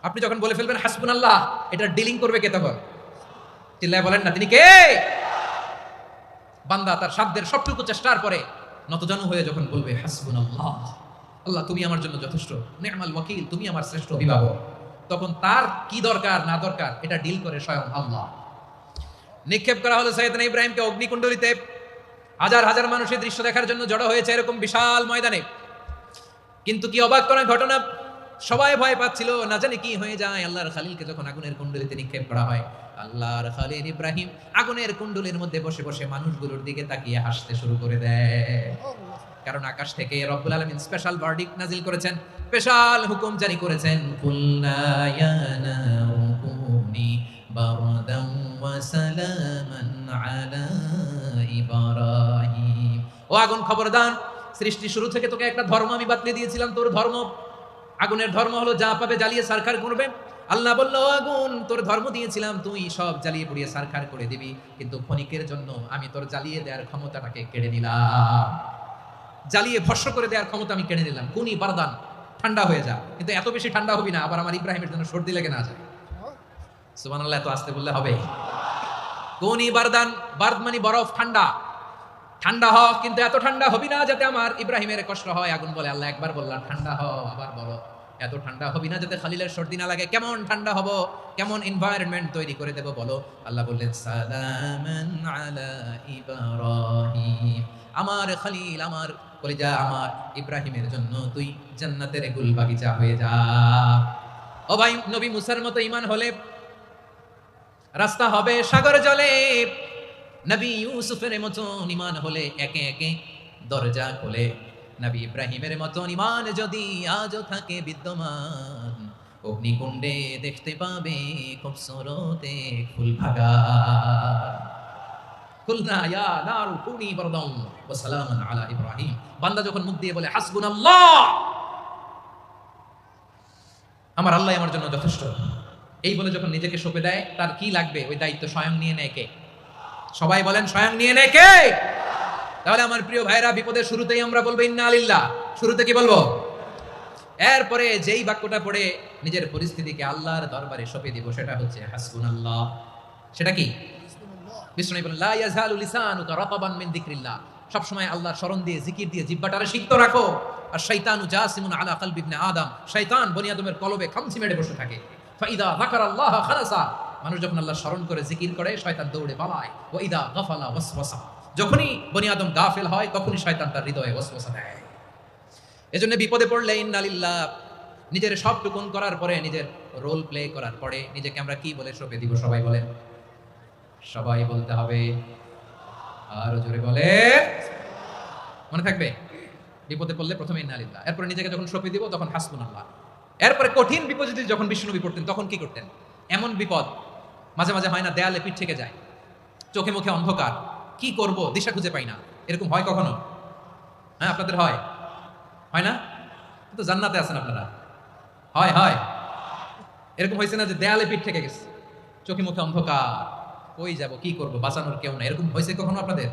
আপনি যখন বলে ফেলবেন হাসবুনাল্লাহ, এটা ডিলিং করবে কে তখন? চিল্লায় বলেন না, তিনি কে? বান্দা তার সাধ্যের সবটুকু চেষ্টার পরে নতজানু হয়ে যখন বলবে হাসবুনাল্লাহ, আল্লাহ তুমি আমার জন্য যথেষ্ট, নি'মাল ওয়াকিল, তুমি আমার শ্রেষ্ঠ অভিভাবক, তখন তার কি দরকার না দরকার এটা ডিল করে স্বয়ং আল্লাহ। নিক্ষেপ করা হলো সাইয়েদনা ইব্রাহিমকে অগ্নিকুণ্ডলিতে। হাজার হাজার মানুষের দৃশ্য দেখার জন্য জড়ো হয়েছে এরকম বিশাল ময়দানে। কিন্তু কি অবাক করা ঘটনা, সবাই ভয় পাচ্ছিল, না জানি কি হয়ে যায়। আল্লাহর খলিলকে যখন আগুনের কুণ্ডলিতে নিক্ষেপ করা হয়, আল্লাহর খলিল ইব্রাহিম আগুনের কুণ্ডলির মধ্যে বসে বসে মানুষগুলোর দিকে তাকিয়ে হাসতে শুরু করে দেয়। কারণ আকাশ থেকে রব্বুল আলামিন স্পেশাল ভার্ডিক্ট নাজিল করেছেন, স্পেশাল হুকুম জারি করেছেন, কুল্লা ইয়া নারু কুনি বারদান ওয়া সালামান আলা ইব্রাহিম। ও আগুন খবরদার, সৃষ্টি শুরু থেকে তোকে একটা ধর্ম আমি বাতলে দিয়েছিলাম, তোর ধর্ম, আগুনের ধর্ম হলো যা পাবে জ্বালিয়ে সারখার করবে। আল্লাহ বলল, আগুন তোর ধর্ম দিয়েছিলাম, তুই সব জ্বালিয়ে পুড়িয়ে সারখার করে দিবি, কিন্তু ক্ষণিকের জন্য আমি তোর জ্বালিয়ে দেওয়ার ক্ষমতাটাকে কেড়ে নিলাম, জ্বালিয়ে ভস্ম করে দেওয়ার ক্ষমতা আমি কেড়ে নিলাম। কুনি বারদান, ঠান্ডা হয়ে যা, কিন্তু এত বেশি ঠান্ডা হবি না আবার আমার ইব্রাহিমের জন্য সর্দি লেগে না যায়। সুবহানাল্লাহ, এত আসতে বললে হবে? কুনি বারদান, বারদ মানে বরফ, ঠান্ডা, ঠান্ডা হ, কিন্তু এত ঠান্ডা হবি না যাতে আমার ইব্রাহিমের কষ্ট হয়। আগুন বলে, আল্লাহ একবার বললাম ঠান্ডা হ, আবার বলো এত ঠান্ডা হবি না যাতে খলিলের সর্দি না লাগে। কেমন ঠান্ডা হব, কেমন এনভায়রনমেন্ট তৈরি করে দেব বলো? আল্লাহ বললেন, সালামান আলা ইব্রাহিম, আমার খলিল, আমার কলিজা, আমার ইব্রাহিমের জন্য তুই জান্নাতের গুল বাগিচা হয়ে যা। ও ভাই, নবী মুসার মতো ঈমান হলে রাস্তা হবে সাগর জলে, নবী ইউসুফের মতো ঈমান হলে একে একে দরজা খুলে নবী ইব্রাহিমের মতন ঈমান যদি আজও থাকে বিদ্যমান, অগ্নিকুণ্ডে দেখতে পাবে খুবসুরতে ফুল ভাগা। কুলনা ইয়া নারু কুনি বারদান ওয়া সালামান আলা ইব্রাহিম। বান্দা যখন মুখ দিয়ে বলে হাসবুনাল্লাহ, আমার আল্লাহ আমার জন্য যথেষ্ট, এই বলে যখন নিজেকে সঁপে দেয়, তার কি লাগবে? ওই দায়িত্ব স্বয়ং নিয়ে নেয় কে? সবাই বলেন, স্বয়ং নিয়ে নেয় কে? তাহলে আমার প্রিয় ভাইরা, বিপদের শুরুতেই আমরা বলবো ইন্না লিল্লাহ। শুরুতে কি বলবো? এরপরে যেই বাক্যটা পড়ে নিজের পরিস্থিতিকে আল্লাহর দরবারে সঁপে দিব, সেটা হচ্ছে হাসবুনাল্লাহ। সেটা কি? বিষ্ণু বলেন লা ইয়াজালু লিসানুকা রাতাবান মিন যিকরিল্লাহ। সব সময় আল্লাহর স্মরণ দিয়ে, জিকির দিয়ে জিহ্বাটারে সিক্ত রাখো। আর শয়তানু জাসিমুন আলা কলবি ইবনে আদম। শয়তান বনি আদমের কলবে খামচি মেরে বসে থাকে। ফাইদা যাকারাল্লাহ খালাসা। মানুষ যখন আল্লাহর স্মরণ করে জিকির করে, শয়তান দৌড়ে পালায়। ওয়া ইদা গাফালা ওয়াসওয়াসা। যখনই বনি আদম গাফেল হয়, তখনই শয়তান তার হৃদয়ে ওয়াসওয়াসা দেয়। এজন্য বিপদে পড়লে ইন্না লিল্লাহ, নিজের সবটুকুন করার পরে, নিজের রোল প্লে করার পরে নিজেকে আমরা কি বলে সঁপে দিব? সবাই বলেন, সবাই বলতে হবে। আরো জোরে বলে, মনে থাকবে? বিপদে পড়লে প্রথমে ইন্না লিল্লাহ, এরপরে নিজেকে যখন সঁপে দিব তখন হাসবুনাল্লাহ। এরপরে কঠিন বিপদ যদি যখন বিষ্ণুনবী পড়তেন, তখন কি করতেন? এমন বিপদ মাঝে মাঝে হয় না, দেয়ালে পিঠ থেকে যায়, চোখে মুখে অন্ধকার, কি করব দিশা খুঁজে পাই না, এরকম হয় কখনো? হ্যাঁ, আপনাদের হয়? হয় না? তো জান্নাতে আছেন আপনারা। হয় হয় এরকম হয়েছে না যে দেয়ালে পিঠ থেকে গেছে, চোখে মুখে অন্ধকার, কই যাব, কি করব, বাঁচানোর কেউ না, এরকম হয়েছে কখনো আপনাদের?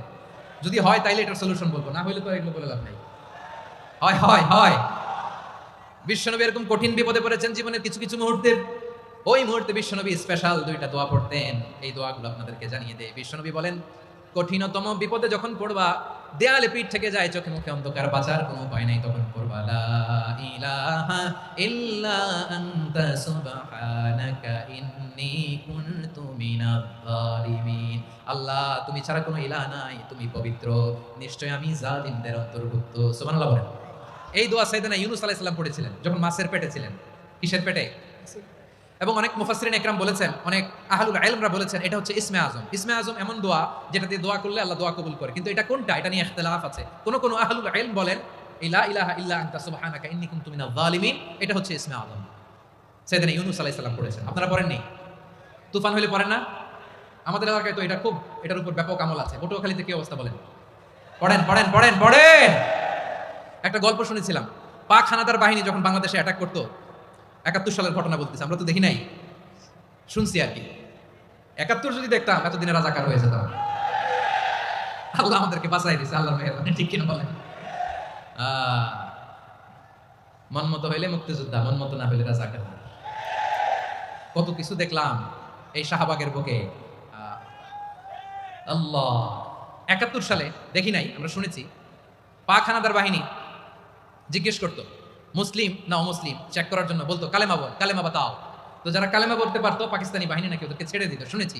যদি হয় তাইলে এটার সলিউশন বলবো, না হইলে তো এগুলো বলে লাভ নাই। হয় হয় হয় বিশ্বনবী এরকম কঠিন বিপদে পড়েছেন জীবনের কিছু কিছু মুহূর্তে। ওই মুহূর্তে বিশ্বনবী স্পেশাল দুইটা দোয়া পড়তেন। এই দোয়াগুলো আপনাদেরকে জানিয়ে দেয়। বিশ্বনবী বলেন, কঠিনতম বিপদে যখন পড়বা, দেয়ালে পিঠ থেকে যায়, চোখে মুখে অন্ধকার, বাঁচার কোনো উপায় নাই, তখন পড়বা লা ইলাহা ইল্লা আনতা সুবহানাকা ইন্নী কুনতু মিনাজ জালিমিন। আল্লাহ, তুমি ছাড়া কোনো ইলাহ নাই, তুমি পবিত্র, নিশ্চয় আমি জালিমদের অন্তর্ভুক্ত। সুবহানাল্লাহ বলেন। এই দোয়া সাইয়েদনা ইউনূস আলাইহিস সালাম পড়েছিলেন যখন মাছের পেটে ছিলেন। কিসের পেটে? এবং অনেক মুফাসসিরিন একরাম বলেছেন, অনেক আহলুল ইলমরা বলেছেন, এটা হচ্ছে ইসমে আজম। ইসমে আজম এমন দোয়া যেটা দিয়ে দোয়া করলে আল্লাহ দোয়া কবুল করে। কিন্তু এটা কোনটা, এটা নিয়ে ইখতিলাফ আছে। কোন কোন আহলুল ইলম বলেন লা ইলাহা ইল্লা আনতা সুবহানাকা ইন্নী কুনতু মিনাজ জালিমিন, এটা হচ্ছে ইসমে আজম। সাইয়েদনা ইউনূস আলাইহিস সালাম পড়েছেন। আপনারা পড়েননি? তুফান হইলে পড়েন না? আমাদের এলাকায় তো এটা খুব, এটার উপর ব্যাপক আমল আছে। পটুয়াখালীতে কি অবস্থা বলেন? পড়েন পড়েন পড়েন পড়েন। একটা গল্প শুনেছিলাম, পাক হানাদার বাহিনী যখন বাংলাদেশে অ্যাটাক করতো, ৭১ সালের ঘটনা বলতেছি, আমরা তো দেখি নাই, শুনছি আর কি। ৭১ যদি দেখতাম, এতদিনে রাজাকার হয়ে যেতাম। আল্লাহ আমাদেরকে বাঁচাই দিয়েছে, আল্লাহর মেহেরবানি, ঠিক কিনা বলেন? মন মতো হইলে মুক্তিযোদ্ধা, মন মতো না হইলে রাজাকার। কত কিছু দেখলাম এই শাহবাগের বুকে। আল্লাহ, ৭১ সালে দেখি নাই, আমরা শুনেছি। পাক হানাদার বাহিনী জিজ্ঞেস করতো মুসলিম না অমুসলিম চেক করার জন্য, বলতো কালেমা বল, কালেমা বাতাও। তো যারা কালেমা বলতে পারতো, পাকিস্তানি বাহিনী নাকি ওদেরকে ছেড়ে দিত, শুনেছি।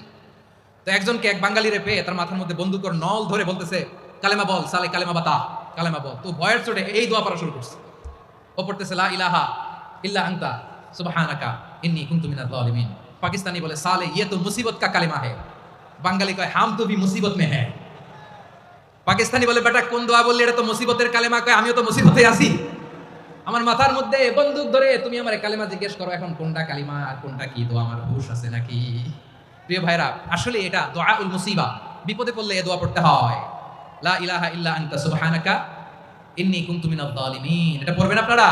তো একজনকে, এক বাঙালিরে পেয়ে তার মাথার মধ্যে বন্দুকর নল ধরে বলতেছে, কালেমা বল সালে, কালেমা বাতা, কালেমা বল। তো ভয়ের চোটে এই দোয়া পড়া শুরু করছে। ও পড়তেছে লা ইলাহা ইল্লা আনতা সুবহানাকা ইন্নী কুনতু মিনাজ জালিমিন। পাকিস্তানি বলে সালে ইয়ে তো মুসিবত কা কালেমা হে। বাঙালি কয় হাম তো ভি মুসিবত মে হ্যায়। পাকিস্তানি বলে বেটা কোন দোয়া বললি, এটা তো মুসিবতের কালেমা। কয় আমিও তো মুসিবতে আছি, আমার মাথার মধ্যে বন্দুক ধরে তুমি আমার কালেমা জিজ্ঞেস করো, এখন কোনটা কালিমা আর কোনটা কি দোয়া, আমার হুশ আছে নাকি? প্রিয় ভাইরা, আসলে এটা দুআউল মুসিবা, বিপদে পড়লে এই দোয়া পড়তে হয়। লা ইলাহা ইল্লা আনতা সুবহানাকা ইন্নী কুনতু মিনাজ জালিমিন। এটা পড়বেন আপনারা।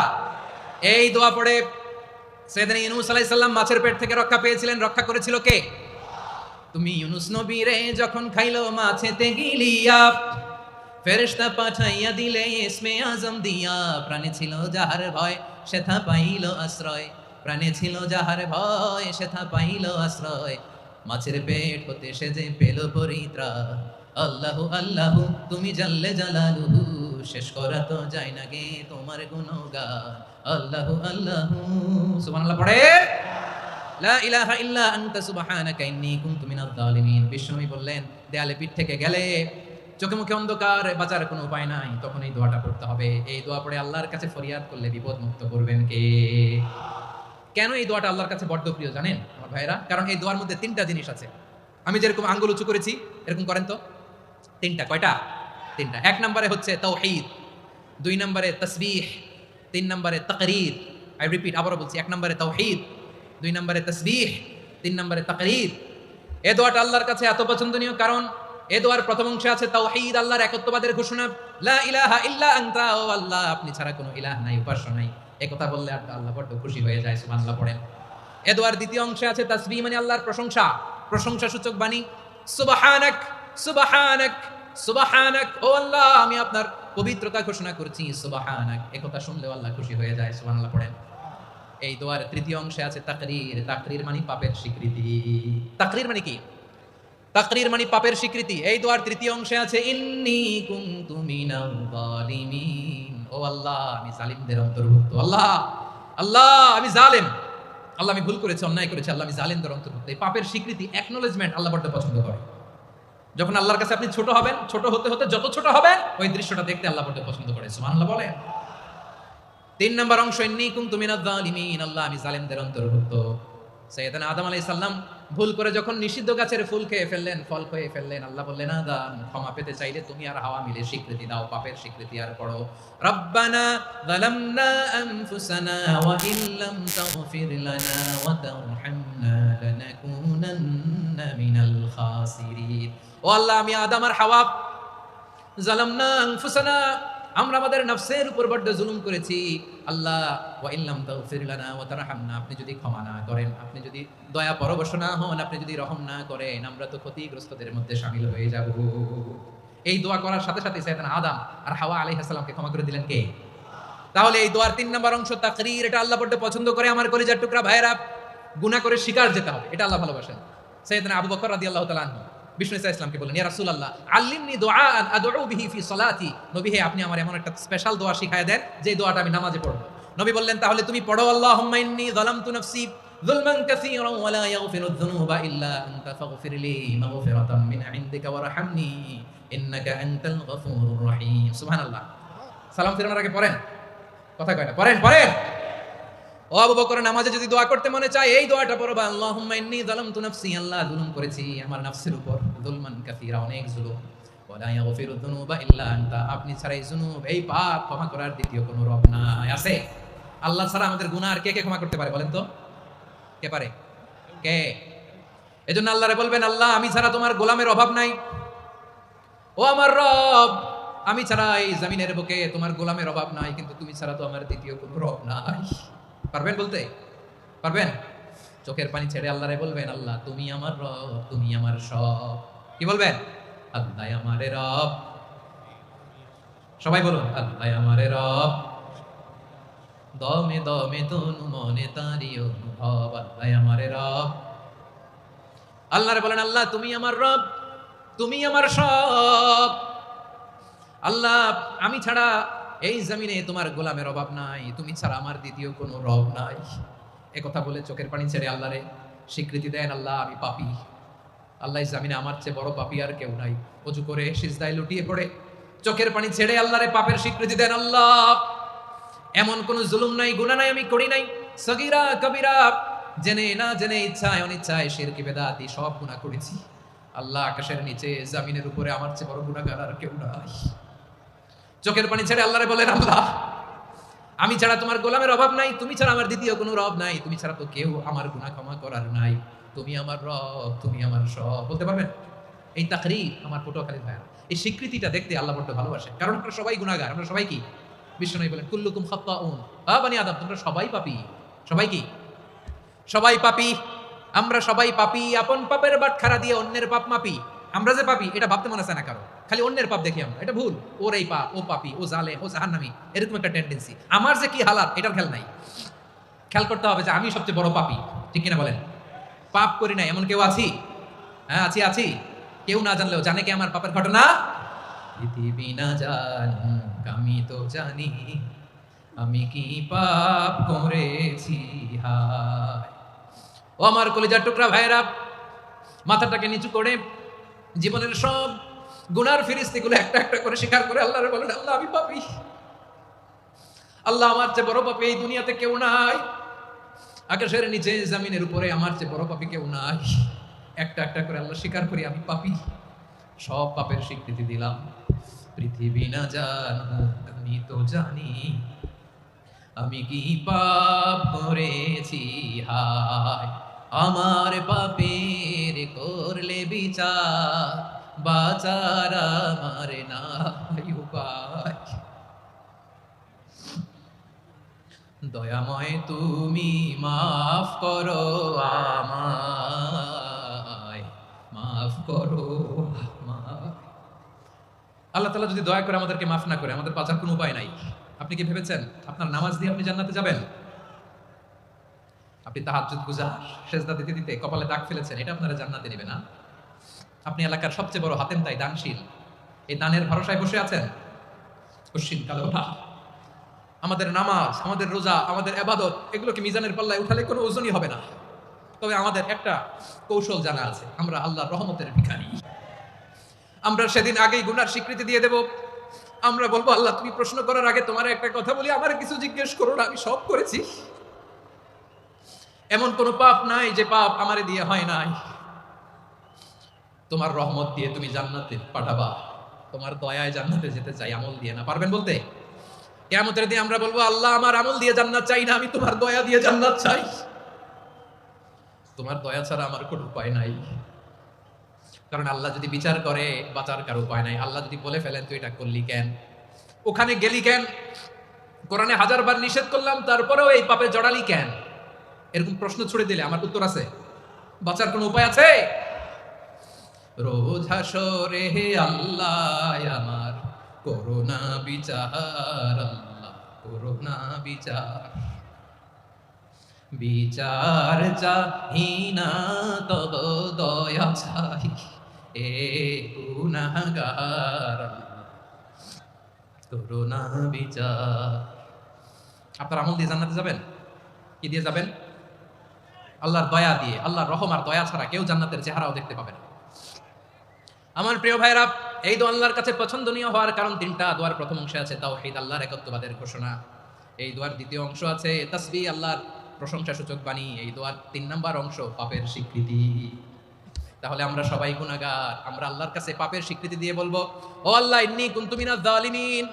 এই দোয়া পড়ে সাইয়েদনা ইউনূস আলাইহিস সালাম মাছের পেট থেকে রক্ষা পেয়েছিলেন। রক্ষা করেছিল কে? তুমি ইউনূস নবীরে যখন খাইলো মাছেতে গিলিয়া, ফেরেশতা পাঠাইয়া দিলে ইসমে আজম দিয়া। প্রাণে ছিল যাহার ভয়, সেথা পাইল আশ্রয়। প্রাণে ছিল যাহার ভয়, সেথা পাইল আশ্রয়। মাছের পেট হতে সে যে পেল পরিত্রাণ। আল্লাহু আল্লাহু তুমি জাল্লে জালালুহু, শেষ করা তো যায় না গে তোমার গুণগান। আল্লাহু আল্লাহু, সুবহানাল্লাহ পড়ে। লা ইলাহা ইল্লা আনতা সুবহানাকা ইন্নী কুনতু মিনাজ জালিমিন। বিষ্ণু বললেন, দেয়ালে পিঠ থেকে গেলে, চোখে মুখে অন্ধকার, বাঁচার কোনো উপায় নাই, তখন এই দোয়াটা পড়তে হবে। এই দোয়া পড়ে আল্লাহর কাছে ফরিয়াদ করলে বিপদ মুক্ত করবেন কে? কেন এই দোয়াটা আল্লাহর কাছে বড্ড প্রিয় জানেন আমার ভাইরা? কারণ এই দোয়ার মধ্যে 3টা জিনিস আছে। আমি যেরকম আঙ্গুল উঁচু করেছি, এরকম করেন তো। 3টা। কয়টা? 3টা। 1 নম্বরে হচ্ছে তাওহীদ, 2 নম্বরে তাসবিহ, 3 নম্বরে তাকরীর। আই রিপিট, আবারও বলছি, 1 নম্বরে তাওহীদ, 2 নম্বরে তাসবিহ, 3 নম্বরে তাকরীর। এই দোয়াটা আল্লাহর কাছে এত পছন্দনীয় কারণ এই দোয়ার প্রথম অংশে আছে তাওহীদ, আল্লাহর একত্ববাদের ঘোষণা। লা ইলাহা ইল্লা আনতা, ও আল্লাহ আপনি ছাড়া কোনো ইলাহ নাই, উপাস্য নাই। এই কথা বললে আল্লাহ বড় খুশি হয়ে যায়, সুবহানাল্লাহ পড়েন। এই দোয়ার দ্বিতীয় অংশে আছে তাসবিহ, মানে আল্লাহর প্রশংসা, প্রশংসাসূচক বাণী। সুবহানাক সুবহানাক সুবহানাক, ও আল্লাহ আমি আপনার পবিত্রতা ঘোষণা করছি, সুবহানাক। এই কথা শুনলেও আল্লাহ খুশি হয়ে যায়, সুবহানাল্লাহ পড়েন। এই দোয়ার তৃতীয় অংশে আছে তাকরীর। তাকরীর মানে পাপের স্বীকৃতি। তাকরীর মানে কি? তাকরীর মানে পাপের স্বীকৃতি। এই দোয়ার তৃতীয় অংশে আছে ইন্নী কুনতু মিনাল যালিমিন, ও আল্লাহ আমি জালিমদের অন্তর্ভুক্ত। আল্লাহ আল্লাহ আমি জালেম, আল্লাহ আমি ভুল করেছি, অন্যায় করেছি, আল্লাহ আমি জালিমদের অন্তর্ভুক্ত। এই পাপের স্বীকৃতি, অ্যাকনলেজমেন্ট আল্লাহ বড় পছন্দ করে। যখন আল্লাহর কাছে আপনি ছোট হবেন, ছোট হতে হতে যত ছোট হবেন ওই দৃশ্যটা দেখতে আল্লাহ বড় পছন্দ করে, সুবহানাল্লাহ বলেন। 3 নম্বর অংশ ইন্নী কুনতু মিনাজ যালিমিন, আল্লাহ আমি জালিমদের অন্তর্ভুক্ত। সাইয়েদনা আদম আলাইহিস সালাম ভুল করে যখন নিষিদ্ধ গাছের ফুল খেয়ে ফেললেন, ফল খেয়ে ফেললেন, আল্লাহ বললেন আদম ক্ষমা পেতে চাইলে তুমি আর হাওয়া মিলে স্বীকৃতি দাও, পাপের স্বীকৃতি আর পড়ো। রব্বানা যালামনা আনফুসানা ওয়া ইল্লাম তাগফির লানা ওয়া তারহামনা লানাকুনান্না মিনাল খাসিরিন। ও আল্লাহ আমি আদম আর হাওয়া যালামনা আনফুসানা, আমরা আমাদের নফসের উপর বড় জুলুম করেছি। আল্লাহ ওয়া ইল্লাম তাগফির লানা ওয়া তারহামনা, আপনি যদি ক্ষমা না করেন, আপনি যদি দয়া পরবশ না হন, আপনি যদি রহম না করেন, আমরা তো ক্ষতিগ্রস্তদের মধ্যে শামিল হয়ে যাব। এই দোয়া করার সাথে সাথে সাইয়েদনা আদম আর হাওয়া আলাইহিস সালামকে ক্ষমা করে দিলেন কে? তাহলে এই দোয়ার 3 নম্বর অংশ তাকরীর, এটা আল্লাহ বড় পছন্দ করে। আমার কলিজার টুকরা ভাইয়েরা, গুনাহ করে শিকার যেতে হবে, এটা আল্লাহ ভালোবাসেন। সাইয়েদনা আবু বকর রাদিয়াল্লাহু তাআলা আনহু বিষ্ণু ইসা ইসলামকে বললেন, ইয়া রাসূলুল্লাহ আল্লিমনি দুআআন আদউ বিহি ফি সালাতি, নবী হে আপনি আমার এমন একটা স্পেশাল দোয়া শিখায় দেন যে দোয়াটা আমি নামাজে পড়ব। নবী বললেন, তাহলে তুমি পড়ো আল্লাহুম্মা ইন্নী যালামতু নাফসি যুলমান কাসীরান ওয়া লা ইয়াগফিরুয যুনুবা ইল্লা আনতা ফাগফিরলি মাগফিরাতাম মিন ইনদিকা ওয়ারহামনি ইন্নাকা আনতাল গফুরুর রহিম। সুবহানাল্লাহ। সালাম ফিরানোর আগে পড়েন, কথা কয় না, পড়েন পড়েন। ও আবু বকর, নামাজে যদি দোয়া করতে মনে চায় এই দোয়াটা পড়বা, আল্লাহুম্মা ইন্নী যালামতু নাফসি, আল্লাহ জুলুম করেছি আমার নফসের উপর, যুলমান কাসীরা অনেক জুলুম, ওয়া লা ইয়াগফিরুয যুনুবা ইল্লা আনতা, আপনি ছাড়া এই জুনুব, এই পাপ ক্ষমা করার দ্বিতীয় কোনো রব নাই। আছে? আল্লাহ ছাড়া আমাদের গুনাহ আর কে কে ক্ষমা করতে পারে বলেন তো? কে পারে? কে? এজন্য আল্লাহরে বলবেন, আল্লাহ আমি ছাড়া তোমার গোলামের অভাব নাই, ও আমার রব আমি ছাড়া এই জমিনের বুকে তোমার গোলামের অভাব নাই, কিন্তু তুমি ছাড়া তো আমার দ্বিতীয় কোনো রব নাই। পারবেন বলতে? পারবেন? চোখের পানি ছেড়ে আল্লাহরে বলবেন, আল্লাহ তুমি আমার রব, তুমি আমার সব। কি বলবেন? আল্লাহ আমারে রব। সবাই বলুন, আল্লাহ আমারে রব, দমে দমে তনু মনে তারি অনুভব, আল্লাহ আমারে রব। আল্লাহরে বলেন, আল্লাহ তুমি আমার রব, তুমি আমার সব। আল্লাহ আমি ছাড়া এই জমিনে তোমার গোলামের অভাব নাই, তুমি ছাড়া আমার দ্বিতীয় কোনো রব নাই। একথা বলে চোখের পানি ছেড়ে আল্লাহরে স্বীকৃতি দেন, আল্লাহ আমি পাপী, আল্লাহ জমিনে আমার চেয়ে বড় পাপী আর কেউ নাই। ওযু করে সিজদায় লুটিয়ে পড়ে চোখের পানি ছেড়ে আল্লাহরে পাপের স্বীকৃতি দেন, আল্লাহ এমন কোন জুলুম নাই, গুনাহ নাই আমি করি নাই, সগীরা কবিরা, জেনে না জেনে, ইচ্ছায় অনিচ্ছায়, শিরক বিদআতি সব গুনাহ করেছি। আল্লাহ আকাশের নিচে জমিনের উপরে আমার চেয়ে বড় গুনাহগার আর কেউ নাই। চোখের পানি ছেড়ে আল্লাহরে বলেন, আল্লাহ আমি ছাড়া তোমার গোলামের অভাব নাই, তুমি ছাড়া আমার দ্বিতীয় কোনো রব নাই, তুমি ছাড়া তো কেউ আমার গুনাহ ক্ষমা করার নাই, তুমি আমার রব, তুমি আমার সব। বলতে পারবেন? এই তাকরীর আমার পটুয়াখালী ভাইয়া, এই স্বীকৃতিটা দেখতে আল্লাহ বড় ভালোবাসে, কারণ আমরা সবাই গুনাহগার। আমরা সবাই কি? বিষ্ণু বলেন, কুল্লুকুম খাত্তাউন, বানি আদম তোমরা সবাই পাপী। সবাই কি? সবাই পাপী। আমরা সবাই পাপী। আপন পাপের বাটখারা দিয়ে অন্যের পাপ মাপি। আমরা যে পাপী এটা ভাবতে মনে চায় না কারো, খালি অন্যের পাপ দেখি আমরা, এটা ভুল। ওর এই পাপ, ও পাপী, ও জালেম, ও জাহান্নামী, এরকম একটা টেন্ডেন্সি। আমার যে কি হালাত এটার খেয়াল নাই। খেয়াল করতে হবে যে আমি সবচেয়ে বড় পাপী, ঠিক কিনা বলেন? পাপ করি না এমন কেউ আছি? হ্যাঁ আছি, আছি। কেউ না জানলেও জানে কি আমার পাপের ঘটনা? পৃথিবী না জানুক আমি তো জানি আমি কি পাপ করেছি। হায় ও আমার কলিজার টুকরা ভাইরা, মাথাটাকে নিচু করে জীবনের সব গুনার ফিরিস্তিগুলো একটা একটা করে স্বীকার করে আল্লাহরে বলেন, আল্লাহ আমি পাপী, আল্লাহ আমার চেয়ে বড় পাপী এই দুনিয়াতে কেউ নাই, আকাশের নিচে জমিনের উপরে আমার চেয়ে বড় পাপী কেউ নাই। একটা একটা করে আল্লাহ স্বীকার করি আমি পাপী, সব পাপের স্বীকৃতি দিলাম। পৃথিবী না জানুক আমি তো জানি আমি কি পাপ করেছি, হায় আমার পাপের করলে বিচার, বাচার আমার নাই উপায়। দয়াময় তুমি মাফ করো আমায়, মাফ করো আমায়। আল্লাহ তাআলা যদি দয়া করে আমাদেরকে মাফ না করে, আমাদের বাঁচার কোনো উপায় নাই। আপনি কি ভেবেছেন আপনার নামাজ দিয়ে আপনি জান্নাতে যাবেন? আপনি তাহাজ্জুদ গুজার, সেজদা দিতে দিতে কপালে দাগ ফেলেছেন, এটা আপনারা জান্নাতে নেবে না? আপনি এলাকার সবচেয়ে বড় হাতেম তাই দানশীল, এই দানের ভরসায় বসে আছেন কশিন কালো না। আমাদের নামাজ, আমাদের রোজা, আমাদের ইবাদত, এগুলোকে মিজানের পাল্লায় উঠালে কোনো ওজনই হবে না। তবে আমাদের একটা কৌশল জানা আছে, আমরা আল্লাহর রহমতের ভিখারি। আমরা সেদিন আগেই গুনার স্বীকৃতি দিয়ে দেব। আমরা বলবো, আল্লাহ তুমি প্রশ্ন করার আগে তোমার একটা কথা বলি, আমার কিছু জিজ্ঞেস করো না, আমি সব করেছি। এমন কোন পাপ নাই যে পাপ আমারে দিয়ে হয় নাই। তোমার রহমত দিয়ে তুমি জান্নাতে পাঠাবা, তোমার দয়ায় জান্নাতে যেতে চাই, আমল দিয়ে না। পারবেন বলতে? কিয়ামতের দিন আমরা বলবো, আল্লাহ আমার আমল দিয়ে জান্নাত চাই না, আমি তোমার দয়া দিয়ে জান্নাত চাই। তোমার দয়া ছাড়া আমার কোনো উপায় নাই। কারণ আল্লাহ যদি বিচার করে, বাঁচার কারো উপায় নাই। আল্লাহ যদি বলে ফেলেন তুই এটা করলি কেন, ওখানে গেলি কেন, কোরআনে 1000 বার নিষেধ করলাম তারপরেও এই পাপে জড়ালি কেন, এরকম প্রশ্ন ছুড়ে দিলে আমার উত্তর আছে? বাঁচার কোনো উপায় আছে? রোজ হাসরে হে আল্লাহ আমার করোনা বিচার, আল্লাহ করোনা বিচার। বিচার চাহি না তব দয়া চাই, এ গুনাহগার, করোনা বিচার। আপনার আমল দিয়ে জান্নাতে যাবেন? কি দিয়ে যাবেন? আল্লাহর দয়া দিয়ে। আল্লাহর রহম আর দয়া ছাড়া কেউ জান্নাতের চেহারাও দেখতে পাবে না। আমার প্রিয় ভাইরা, এই দোয়া আল্লাহর কাছে পছন্দনীয় হওয়ার কারণ তিনটা। দোয়ার প্রথম অংশে আছে তাওহীদ, আল্লাহর একত্ববাদের ঘোষণা। এই দোয়ার দ্বিতীয় অংশ আছে তাসবিহ, আল্লাহর প্রশংসা সূচক বাণী। এই দোয়ার 3 নাম্বার অংশ পাপের স্বীকৃতি। তাহলে আমরা সবাই গুনাহগার, আমরা আল্লাহর কাছে পাপের স্বীকৃতি দিয়ে বলবো, ও আল্লাহ ইন্নী কুনতু মিনাজ জালিমিন,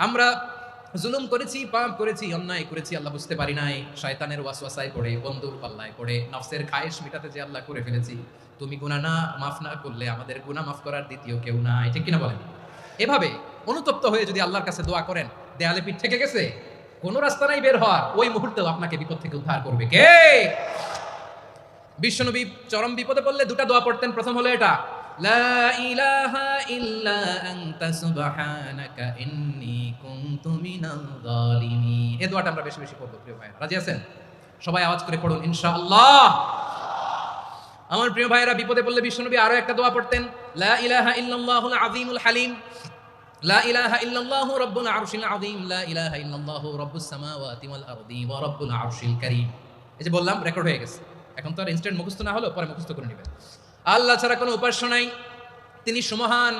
আমরা জুলুম করেছি, পাপ করেছি, অন্যায় করেছি, আল্লাহ বুঝতে পারি নাই, শয়তানের ওয়াসওয়াসায় পড়ে, বন্ধুর পাল্লায় পড়ে, নফসের খায়েশ মিটাতে যে আল্লাহ করে ফেলেছি। তুমি গুনাহ না মাফ না করলে আমাদের গুনাহ মাফ করার দ্বিতীয় কেউ নাই, ঠিক কিনা বলেন? এভাবে অনুতপ্ত হয়ে যদি আল্লাহর কাছে দোয়া করেন, দেয়ালে পিঠ থেকে গেছে, কোনো রাস্তা নাই বের হওয়ার, ওই মুহূর্তেও আপনাকে বিপদ থেকে উদ্ধার করবে কে? বিশ্বনবী চরম বিপদে পড়লে 2টা দোয়া পড়তেন। প্রথম হলো এটা, লা ইলাহা ইল্লা আনতা সুবহানাকা ইন্নী কুনতু মিনাল জালিমিন। এই দোয়াটা আমরা বেশি বেশি পড়ব প্রিয় ভাইরা। রাজি আছেন? সবাই আওয়াজ করে পড়ুন ইনশাআল্লাহ। আমার প্রিয় ভাইরা, বিপদে পড়লে বিশ্বনবী আরো একটা দোয়া পড়তেন, লা ইলাহা ইল্লাল্লাহুল আযীমুল হালিম, লা ইলাহা ইল্লাল্লাহু রাব্বুল আরশিল আযীম, লা ইলাহা ইল্লাল্লাহু রাব্বুস সামাওয়াতি ওয়াল আরদি ওয়া রাব্বুল আরশিল কারীম। এই যে বললাম, রেকর্ড হয়ে গেছে। এখন তো আর ইনস্ট্যান্ট মুখস্থ না হলো, পরে মুখস্থ করে নেবেন। আল্লাহ ছাড়া কোনো উপাস্য নাই, তিনি সুমহান,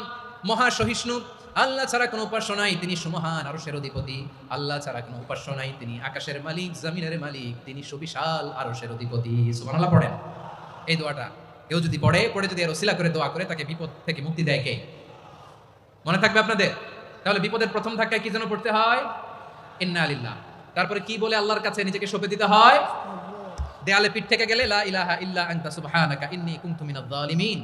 মহা সহিষ্ণু। আল্লাহ ছাড়া কোনো উপাস্য নাই, তিনি সুমহান, আরশের অধিপতি। আল্লাহ ছাড়া কোনো উপাস্য নাই, তিনি আকাশের মালিক, জমিনের মালিক, তিনি সুবিশাল, আরশের অধিপতি। সুবহানাল্লাহ পড়েন এই দোয়াটা। কেউ যদি পড়ে যদি এর ওসিলা করে দোয়া করে, তাকে বিপদ থেকে মুক্তি দেয় কে? মনে থাকবে আপনাদের? তাহলে বিপদের প্রথম ধাক্কায় কি যেন পড়তে হয়? ইন্না লিল্লাহ। তারপরে কি বলে আল্লাহর কাছে নিজেকে সঁপে দিতে হয়? দেয়ালে পিঠ থেকে গেলে লা ইলাহা ইল্লা আনতা সুবহানাকা ইন্নী কুনতু মিনাজ জালিমিন।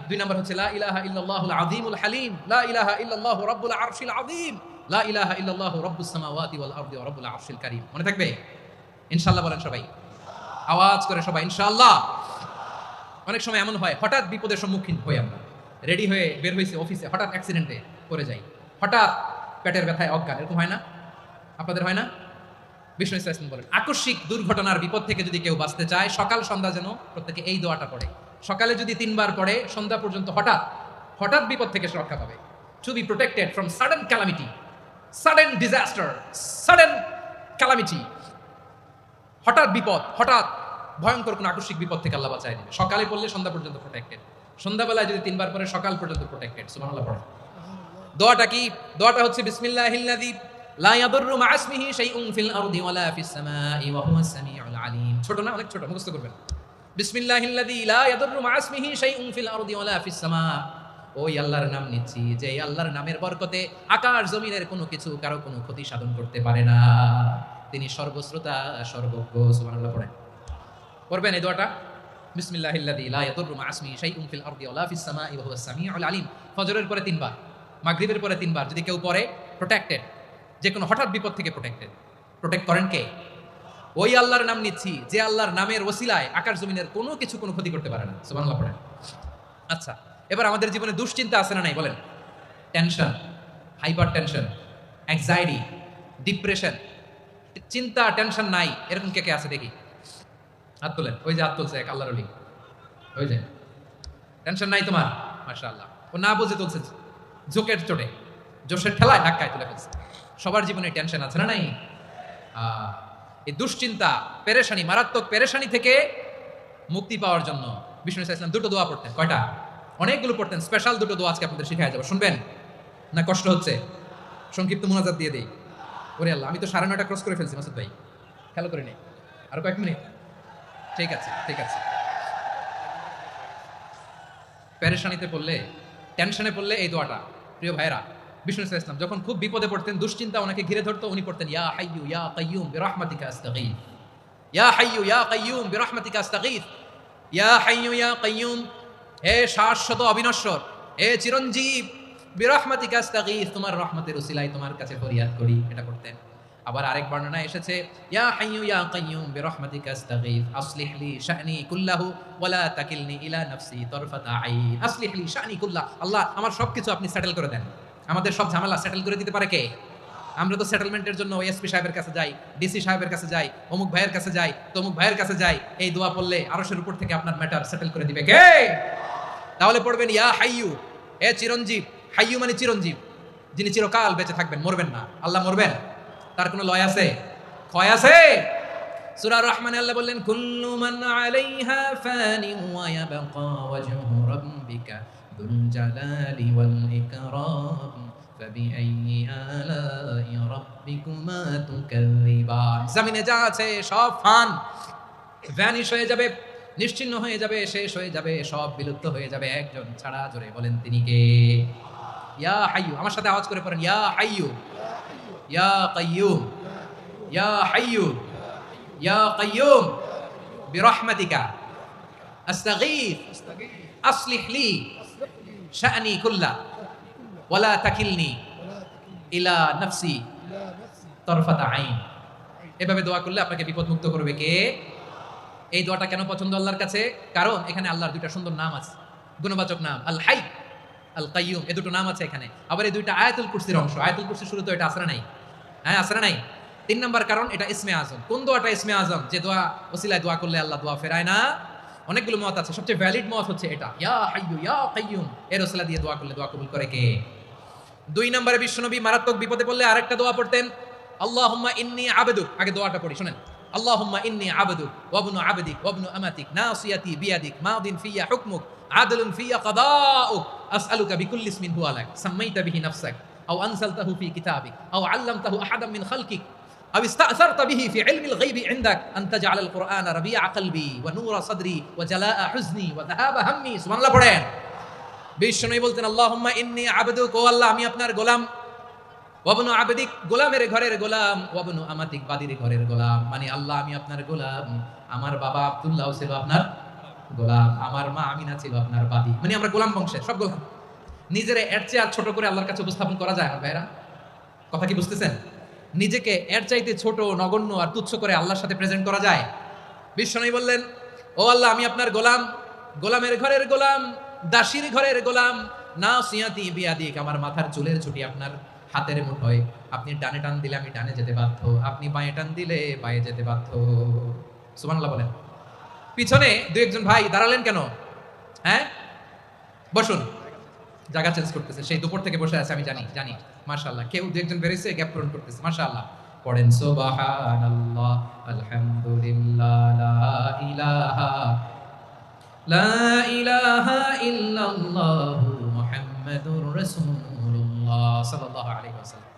2 নাম্বার হচ্ছে লা ইলাহা ইল্লাল্লাহুল আযীমুল হালিম, লা ইলাহা ইল্লাল্লাহু রাব্বুল আরশিল আযীম, লা ইলাহা ইল্লাল্লাহু রাব্বুস সামাওয়াতি ওয়াল আরদি ওয়া রাব্বুল আরশিল কারীম। মনে থাকবে? ইনশাআল্লাহ বলেন সবাই, আওয়াজ করে সবাই ইনশাআল্লাহ। অনেক সময় এমন হয়, হঠাৎ বিপদের সম্মুখীন হই আমরা, রেডি হয়ে বের হয়েছি অফিসে, হঠাৎ অ্যাক্সিডেন্টে পড়ে যাই, হঠাৎ পেটের ব্যথায় অজ্ঞান, এরকম হয় না? আপনাদের হয় না? বিষ্ণু ইসলাম বলেন, আকস্মিক দুর্ঘটনার বিপদ থেকে যদি কেউ বাঁচতে চায়, সকাল সন্ধ্যা যেন প্রত্যেকে এই দোয়াটা পড়ে। সকালে যদি 3 বার পড়ে, সন্ধ্যা পর্যন্ত হঠাৎ বিপদ থেকে রক্ষা পাবে। To be protected from sudden calamity, sudden disaster, sudden calamity. হঠাৎ বিপদ, হঠাৎ ভয়ঙ্কর কোন আকস্মিক বিপদ থেকে আল্লাহ বাঁচায় দিবে। সকালে পড়লে সন্ধ্যা পর্যন্ত প্রোটেক্টেড, সন্ধ্যাবেলায় যদি 3 বার পড়ে সকাল পর্যন্ত প্রোটেক্টেড। সুবহানাল্লাহ পড়ে। দোয়াটা কি? দোয়াটা হচ্ছে বিসমিল্লাহিল্লাযী লা ইয়াদুররু মা ইসমিহি শাইউন ফিল আরদি ওয়ালা ফিস সামাই ওয়া হুয়াস সামিউল আলিম। ছোট না? অনেক ছোট, মুখস্থ করবেন। বিসমিল্লাহিল্লাযী লা ইয়াদুররু মা ইসমিহি শাইউন ফিল আরদি ওয়ালা ফিস সামা ওই আল্লাহর নাম নিচ্ছি যে এই আল্লাহর নামের বরকতে আকাশ জমিনের কোনো কিছু কারো কোনো ক্ষতি সাধন করতে পারে না। তিনি সর্বশ্রোতা সর্বজ্ঞ। সুবহানাল্লাহ পড়েন, পড়বেন এই দোয়াটা। বিসমিল্লাহিল্লাযী লা ইয়াদুররু মা ইসমিহি শাইউন ফিল আরদি ওয়ালা ফিস সামাই ওয়া হুয়াস সামিউল আলিম। ফজরের পরে 3 বার, মাগরিবের পরে 3 বার যদি কেউ পড়ে প্রোটেক্টেড, যে কোনো হঠাৎ বিপদ থেকে প্রোটেক্টেড। প্রোটেক্ট করেন কে? ওই আল্লাহর নাম নিচ্ছি যে আল্লাহর নামের ওসিলায় আকাশ জমিনের কোনো কিছু কোনো ক্ষতি করতে পারে না। সুবহানাল্লাহ পড়েন। আচ্ছা, এবার আমাদের জীবনে দুশ্চিন্তা আছে না নাই বলেন? Tension, hyper tension, anxiety, depression, চিন্তা টেনশন নাই এরকম কে কে আছে দেখি? হাত তোলেন। ওই যে হাত তুলছে এক আল্লাহর ওলি, ওই যে। টেনশন নাই তোমার? মাশাআল্লাহ। ও না বুঝে তুলছে, জোকের চোটে, জোশের ঠেলায় ধাক্কায় তুলে ফেলছে। সবার জীবনে টেনশন আছে না নাই? এই দুশ্চিন্তা, পেরেশানি, মারাত্মক পেরেশানি থেকে মুক্তি পাওয়ার জন্য বিষ্ণু ইসলাম দুটো দোয়া পড়তেন। কয়টা? অনেকগুলো পড়তেন। স্পেশাল দুটো দোয়া আজকে আপনাদের শিখাই যাবো, শুনবেন না? কষ্ট হচ্ছে? সংক্ষিপ্ত মুনাজাত দিয়ে দেই। ওরে আল্লাহ, আমি তো 9:30 ক্রস করে ফেলছি মাসুদ ভাই, খেয়াল করে নেই। আরো কয়েক মিনিট? ঠিক আছে, ঠিক আছে। পেরেশানিতে পড়লে, টেনশনে পড়লে এই দোয়াটা, প্রিয় ভাইরা, বিষ্ণু ইসলাম যখন খুব বিপদে পড়তেন, দুশ্চিন্তা ওনাকে ঘিরে ধরতো, উনি পড়তেন ইয়া হাইয়ু ইয়া কাইয়ুম বিরহমাতিকা আস্তাগীথ। ইয়া হাইয়ু ইয়া কাইয়ুম বিরহমাতিকা আস্তাগীথ। ইয়া হাইয়ু ইয়া কাইয়ুম, হে শাশ্বত অবিনশ্বর, হে চিরঞ্জীব, বিরহমাতিকা আস্তাগীথ, তোমার রহমতের উসিলায় তোমার কাছে ফরিয়াদ করি। এটা করতেন। আবার আরেক বর্ণনা এসেছে ইয়া হাইয়ু ইয়া কাইয়ুম বিরহমাতিকা আস্তাগীথ আসলিহ লি শা'নি কুল্লাহু ওয়া লা তাকিলনি ইলা নাফসি তারফাতা আইন। আসলিহ লি শা'নি কুল্লাহ, আল্লাহ আমার সবকিছু আপনি সেটেল করে দেন। আমাদের সব ঝামেলা সেটেল করে দিতে পারে কে? আমরা তো সেটেলমেন্টের জন্য এসপি সাহেবের কাছে যাই, ডিসি সাহেবের কাছে যাই, অমুক ভাইয়ের কাছে যাই, তমুক ভাইয়ের কাছে যাই। এই দোয়া পড়লে আরশের উপর থেকে আপনার ম্যাটার সেটেল করে দিবে কে? তাহলে পড়বেন ইয়া হাইয়ু, হে চিরঞ্জীব। হাইয়ু মানে চিরঞ্জীব, যিনি চিরকাল বেঁচে থাকবেন, মরবেন না। আল্লাহ মরবেন? তার কোনো লয় আছে? ক্ষয় আছে? সূরা রহমানে আল্লাহ বললেন কুল্লু মান আলাইহা ফানি ওয়া ইয়াবকা ওয়াজহু রাব্বিকা যুল জালালি ওয়াল ইকরাম ফাবিআইয়ি আলাই রাব্বিকুমা তুকাযযিবান। জমিনে যা আছে সব ফান, ভ্যানিশ হয়ে যাবে, নিশ্চিহ্ন হয়ে যাবে, শেষ হয়ে যাবে, সব বিলুপ্ত হয়ে যাবে, একজন ছাড়া। জোরে বলেন তিনি কে? ইয়া হাইয়ু। আমার সাথে আওয়াজ করে পড়েন ইয়া হাইয়ু ইয়া কাইয়ুম ইয়া হাইয়ু ইয়া কাইয়ুম বিরহমাতিকা আস্তাগীথ আসলিহ লি শা'নি কুল্লা ওয়া লা তাকিলনি ইলা নাফসি তারফাতা আইন। এভাবে দোয়া করলে আপনাকে বিপদ মুক্ত করবে কে? এই দোয়াটা কেন পছন্দ আল্লাহর কাছে? কারণ এখানে আল্লাহর দুইটা সুন্দর নাম আছে, গুণবাচক নাম, আল হাই, আল কাইয়ুম। এই দুটো নাম আছে এখানে। আবার এই দুইটা আয়াতুল কুরসির অংশ। আয়াতুল কুরসির শুরুতে এটা আসরা নাই? হ্যাঁ, আসরা নাই। 3 নম্বর কারণ এটা ইসমে আজম। কোন দোয়াটা ইসমে আজম? যে দোয়া ওসিলায় দোয়া করলে আল্লাহ দোয়া ফেরায় না। অনেকগুলো মত আছে, সবচেয়ে ভ্যালিড মত হচ্ছে এটা, ইয়া হাইয়ু ইয়া কাইয়ুম। এর ওসিলা দিয়ে দোয়া করলে দোয়া কবুল করে কে? 2 নম্বরে বিশ্বনবী মারাত্মক বিপদে পড়লে আরেকটা দোয়া পড়তেন, আল্লাহুম্মা ইন্নী আবদুক। আগে দোয়াটা পড়ি, শুনেন। আল্লাহুম্মা ইন্নী আবদুক ওয়া ইবনু আবদিক ওয়া ইবনু আমাতিক নাসিয়াতি বিয়াদিক মাদিন ফিয়া হুকমুক আদলুন ফিয়া কাদাউক আসআলুকা বিকুল্লি ইসমিন হুয়া লাক সাম্মাইতা বিহি নাফসাক আও আনজালতাহু ফি কিতাবিক আও আল্লামতাহু আহাদাম মিন খালকিক আও ইস্তা'সারতা বিহি ফি ইলমিল গায়বি ইনদাক আন তাজআলাল কুরআনা রাবিআ কলবি ওয়া নূরা সাদরি ওয়া জালাআ হুজনি ওয়া যাহাবা হাম্মি। সুবহানাল্লাহ পড়েন। বিশ্বনবী বলতেন আল্লাহুম্মা ইন্নী আবদুক, ও আল্লাহ আমি আপনার গোলাম, ওয়াবনু আবদিক, গোলামের ঘরের গোলাম, ওয়াবনু আমাতিক, বাদির ঘরের গোলাম। মানে আল্লাহ আমি আপনার গোলাম, আমার বাবা আব্দুল্লাহ ছিল আপনার গোলাম, আমার মা আমিনা ছিল আপনার বাদী। মানে আমরা গোলাম বংশের সব গোলাম। নিজের এর চেয়ে আর ছোট করে আল্লাহর কাছে উপস্থাপন করা যায় আমার ভাইরা? কথা কি বুঝতেছেন? নিজেকে এর চাইতে ছোট, নগণ্য আর তুচ্ছ করে আল্লাহর সাথে প্রেজেন্ট করা যায়? বিশ্বনবী বললেন ও আল্লাহ আমি আপনার গোলাম, গোলামের ঘরের গোলাম, দাসীর ঘরের গোলাম, নাসিয়াতি বিয়াদিক, আমার মাথার চুলের ছুটি আপনার হাতের মুঠোয়। আপনি ডানে টান দিলে আমি ডানে যেতে বাধ্য, আপনি বাঁয়ে টান দিলে বাঁয়ে যেতে বাধ্য। সুবহানাল্লাহ বলেন। পিছনে 2-1 ভাই দাঁড়ালেন কেন? হ্যাঁ, বসুন। জায়গা চেঞ্জ করতেছে, সেই দুপুর থেকে বসে আছে আমি জানি জানি। মাশাআল্লাহ, কেউ 2-1 বেরিয়েছে, গ্যাপ পূরণ করতেছে। মাশাআল্লাহ পড়েন সুবহানাল্লাহ আলহামদুলিল্লাহ লা ইলাহা ইল্লাল্লাহু মুহাম্মাদুর রাসূলুল্লাহ সাল্লাল্লাহু আলাইহি ওয়াসাল্লাম।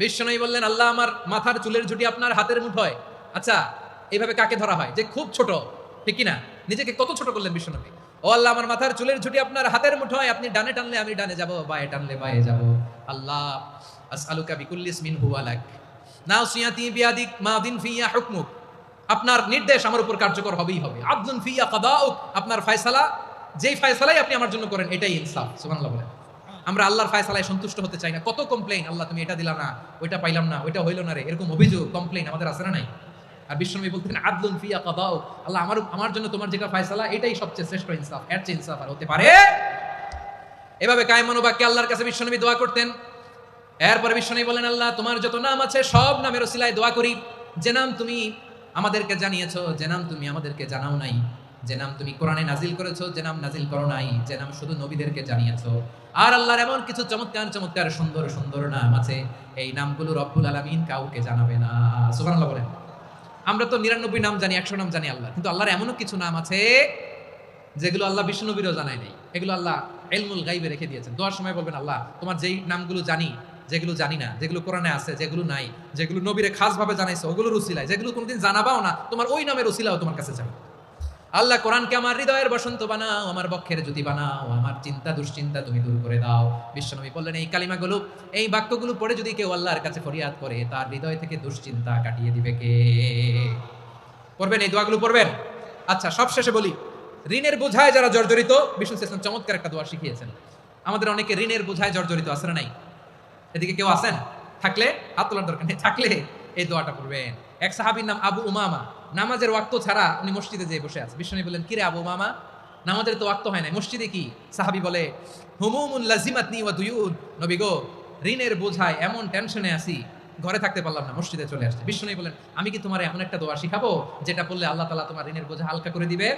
বিশ্বনবী বললেন আল্লাহ আমার মাথার চুলের ঝুঁটি আপনার হাতের মুঠোয়। আচ্ছা, এইভাবে কাকে ধরা হয়? যে খুব ছোট, ঠিক কি না? নিজেকে কত ছোট করলেন বিশ্বনবী। ও ও আল্লাহ, আমার মাথার চুলের ঝুঁটি আপনার হাতের মুঠোয়, আপনি ডানে টানলে আমি ডানে যাব, বায়ে টানলে বায়ে যাব। আল্লাহ, আসআলুকা বিকুল্লি ইসমিন হুয়া লাক নাসিয়াতি বিয়াদিক মাদিন ফিয়া হুকমুক, আপনার নির্দেশ আমার উপর কার্যকর হবেই হবে। আদলুন ফিয়া কাদাউক, আপনার ফয়সালা, যেই ফয়সালাই আপনি আমার জন্য করেন এটাই ইনসাফ। সুবহানাল্লাহ বলেন। আমরা আল্লাহর ফয়সালায় সন্তুষ্ট হতে চাই না। কত কমপ্লেইন, আল্লাহ তুমি এটা দিলা না, ওইটা পাইলাম না, ওইটা হইল না রে, এরকম অভিযোগ কমপ্লেইন আমাদের আছে না নাই? আর বিশ্বনবী বলতেন আদলুন ফিয়া কাদাউক, আল্লাহ আমার জন্য তোমার যেটা ফয়সালা এটাই সবচেয়ে শ্রেষ্ঠ ইনসাফ, এর চেয়ে ইনসাফ আর হতে পারে? এভাবে কায়মান বাক্যে আল্লাহর কাছে বিশ্বনবী দোয়া করতেন। এরপরে বিশ্বনবী বলেন, আল্লাহ তোমার যত নাম আছে সব নামের ওসিলায় দোয়া করি, যে নাম তুমি আমাদেরকে জানিয়েছো, যে নাম তুমি আমাদেরকে জানাও নাই, যে নাম তুমি কোরআনে নাজিল করেছো, যে নাম নাজিল করো নাই, যে নাম শুধু নবীদেরকে জানিয়েছো। আর আল্লাহর এমন কিছু চমৎকার চমৎকার সুন্দর সুন্দর নাম আছে, এই নামগুলো রব্বুল আলামিন কাউকে জানাবে না। সুবহানাল্লাহ বলেন। আমরা তো 99 নাম জানি, 100 নাম জানি আল্লাহ, কিন্তু আল্লাহর এমনও কিছু নাম আছে যেগুলো আল্লাহ বিশ্বনবীরও জানায় নাই, এগুলো আল্লাহ ইলমুল গায়বে রেখে দিয়েছেন। দোয়ার সময় বলবেন, আল্লাহ তোমার যেই নামগুলো জানি, যেগুলো জানি না, যেগুলো কোরআনে আছে, যেগুলো নাই, যেগুলো নবীরে খাস ভাবে জানাইছো ওগুলোর উসিলায়, যেগুলো কোনোদিন জানাবাও না তোমার ওই নামের উসিলাও তোমার কাছে যাবে। আল্লাহ কোরআনকে আমার হৃদয়ের বসন্ত বানাও, আমার বক্ষের জ্যোতি বানাও, আমার চিন্তা দুশ্চিন্তা তুমি দূর করে দাও। বিশ্বনবী বললেন, এই কালিমাগুলো, এই বাক্যগুলো পড়ে যদি কেউ আল্লাহর কাছে ফরিয়াদ করে, তার হৃদয় থেকে দুশ্চিন্তা কাটিয়ে দিবে কে? পড়বেন, এই দোয়াগুলো পড়বেন। আচ্ছা, সব শেষে বলি, ঋণের বোঝায় যারা জর্জরিত, বিষ্ণু ইসলাম চমৎকার একটা দোয়া শিখিয়েছেন। আমাদের অনেকে ঋণের বোঝায় জর্জরিত আছে না নাই? এদিকে কেউ আছেন? থাকলে হাত তোলার দরকার নেই, থাকলে এই দোয়াটা পড়বেন। এক সাহাবীর নাম আবু উমামা, নামাজের ওয়াক্ত ছাড়া উনি মসজিদে যেয়ে বসে আছে। বিষ্ণু বললেন, কিরে আবু উমামা, নামাজের তো ওয়াক্ত হয় না, মসজিদে কি? সাহাবী বলে, হুমুমুন লাজিমাতনি ওয়া দুয়ুন, নবী গো, ঋণের বোঝায় এমন টেনশনে আছি, ঘরে থাকতে পারলাম না, মসজিদে চলে আসছে। বিষ্ণু বলেন, আমি কি তোমার এমন একটা দোয়া শিখাবো যেটা বললে আল্লাহ তাআলা তোমার ঋণের বোঝা হালকা করে দিবে?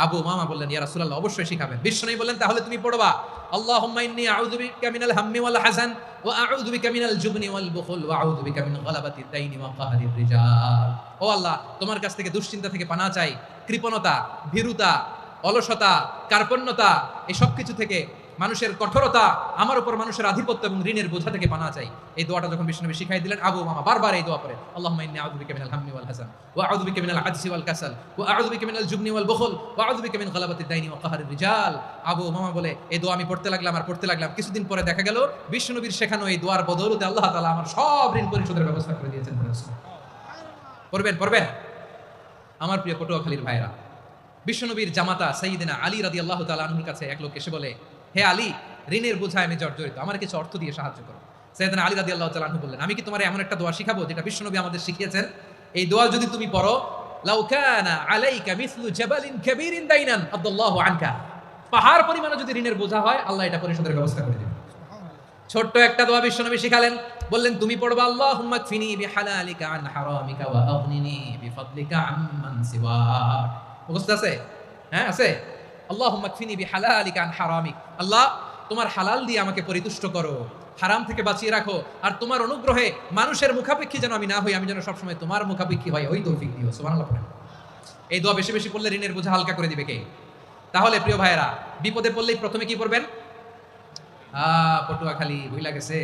আবু উমামা বললেন, ইয়া রাসূলুল্লাহ, অবশ্যই শিখাবেন। বিষ্ণু বললেন, তাহলে তুমি পড়বা, আল্লাহুম্মা ইন্নী আউযু বিকা মিনাল হাম্মি ওয়াল হাযান ওয়া আউযু বিকা মিনাল জুবনি ওয়াল বুখল ওয়া আউযু বিকা মিন গালাবাতিদ দাইনি ওয়া কাহরির রিজাল। ও আল্লাহ, তোমার কাছ থেকে দুশ্চিন্তা থেকে পানাহ চাই, কৃপণতা, ভীরুতা, অলসতা, কার্পণ্যতা, এই সব কিছু থেকে, মানুষের কঠোরতা, আমার উপর মানুষের আধিপত্য এবং ঋণের বোঝা থেকে পানা চাই। এই দোয়াটা যখন বিষ্ণু শিখাই দিলেন, আবু উমামা বারবার এই দোয়া পড়ে, আল্লাহুম্মা ইন্নী আউযু বিকা মিনাল হাম্মি ওয়াল হাযান ওয়া আউযু বিকা মিনাল আজজি ওয়াল কাসাল ওয়া আউযু বিকা মিনাল জুবনি ওয়াল বুখল ওয়া আউযু বিকা মিন গালাবাতিদ দাইনি ওয়া কাহরির রিজাল। আবু উমামা বলে, এই দোয়া আমি পড়তে লাগলাম আর পড়তে লাগলাম, কিছুদিন পরে দেখা গেল বিষ্ণুনবীর শেখানো এই দোয়ার বদৌলতে আল্লাহ তাআলা আমার সব ঋণ পরিশোধের ব্যবস্থা করে দিয়েছেন। পড়বেন, পড়বেন। আমার প্রিয় পটুয়াখালীর ভাইরা, বিশ্বনবীর জামাতা সাইয়্যিদিনা আলী রাদিয়াল্লাহু তাআলা আনহুর কাছে এক লোক এসে বলে, হে আলী, ঋণের বোঝায় আমি জর্জরিত, আমার কিছু অর্থ দিয়ে সাহায্য করো। সাইয়্যিদিনা আলী রাদিয়াল্লাহু তাআলা আনহু বললেন, আমি কি তোমার এমন একটা দোয়া শিখাবো যেটা বিশ্বনবী আমাদের শিখিয়েছেন? এই দোয়া যদি তুমি পড়ো, লাউ কানা আলাইকা মিসলু জাবালিন কাবীরিন দাইনান আদাল্লাহু আনকা, পাহাড় পরিমাণে যদি ঋণের বোঝা হয়, আল্লাহ এটা পরিশোধের ব্যবস্থা করে দিবেন। ছোট্ট একটা দোয়া বিশ্বনবী শিখালেন, বললেন, তুমি পড়বা, আল্লাহুম্মা কফিনি বিহালালিকা আন হারামিকা ওয়া আগনিনি বিফাদলিকা আম্মান সিওয়াক। মুখস্থ আছে? হ্যাঁ, আছে। আল্লাহুম্মা কফিনি বিহালালিকা আন হারামিক, আল্লাহ তোমার হালাল দিয়ে আমাকে পরিতুষ্ট করো, হারাম থেকে বাঁচিয়ে রাখো, আর তোমার অনুগ্রহে মানুষের মুখাপেক্ষী যেন আমি না হই, আমি যেন সবসময় তোমার মুখাপেক্ষী হই, ওই তৌফিক দিও। সুবহানাল্লাহ পড়েন। এই দোয়া বেশি বেশি পড়লে ঋণের বোঝা হালকা করে দিবে কে? তাহলে প্রিয় ভাইয়েরা, বিপদে পড়লেই প্রথমে কি পড়বেন? পটুয়াখালী ভুইলা গেছে,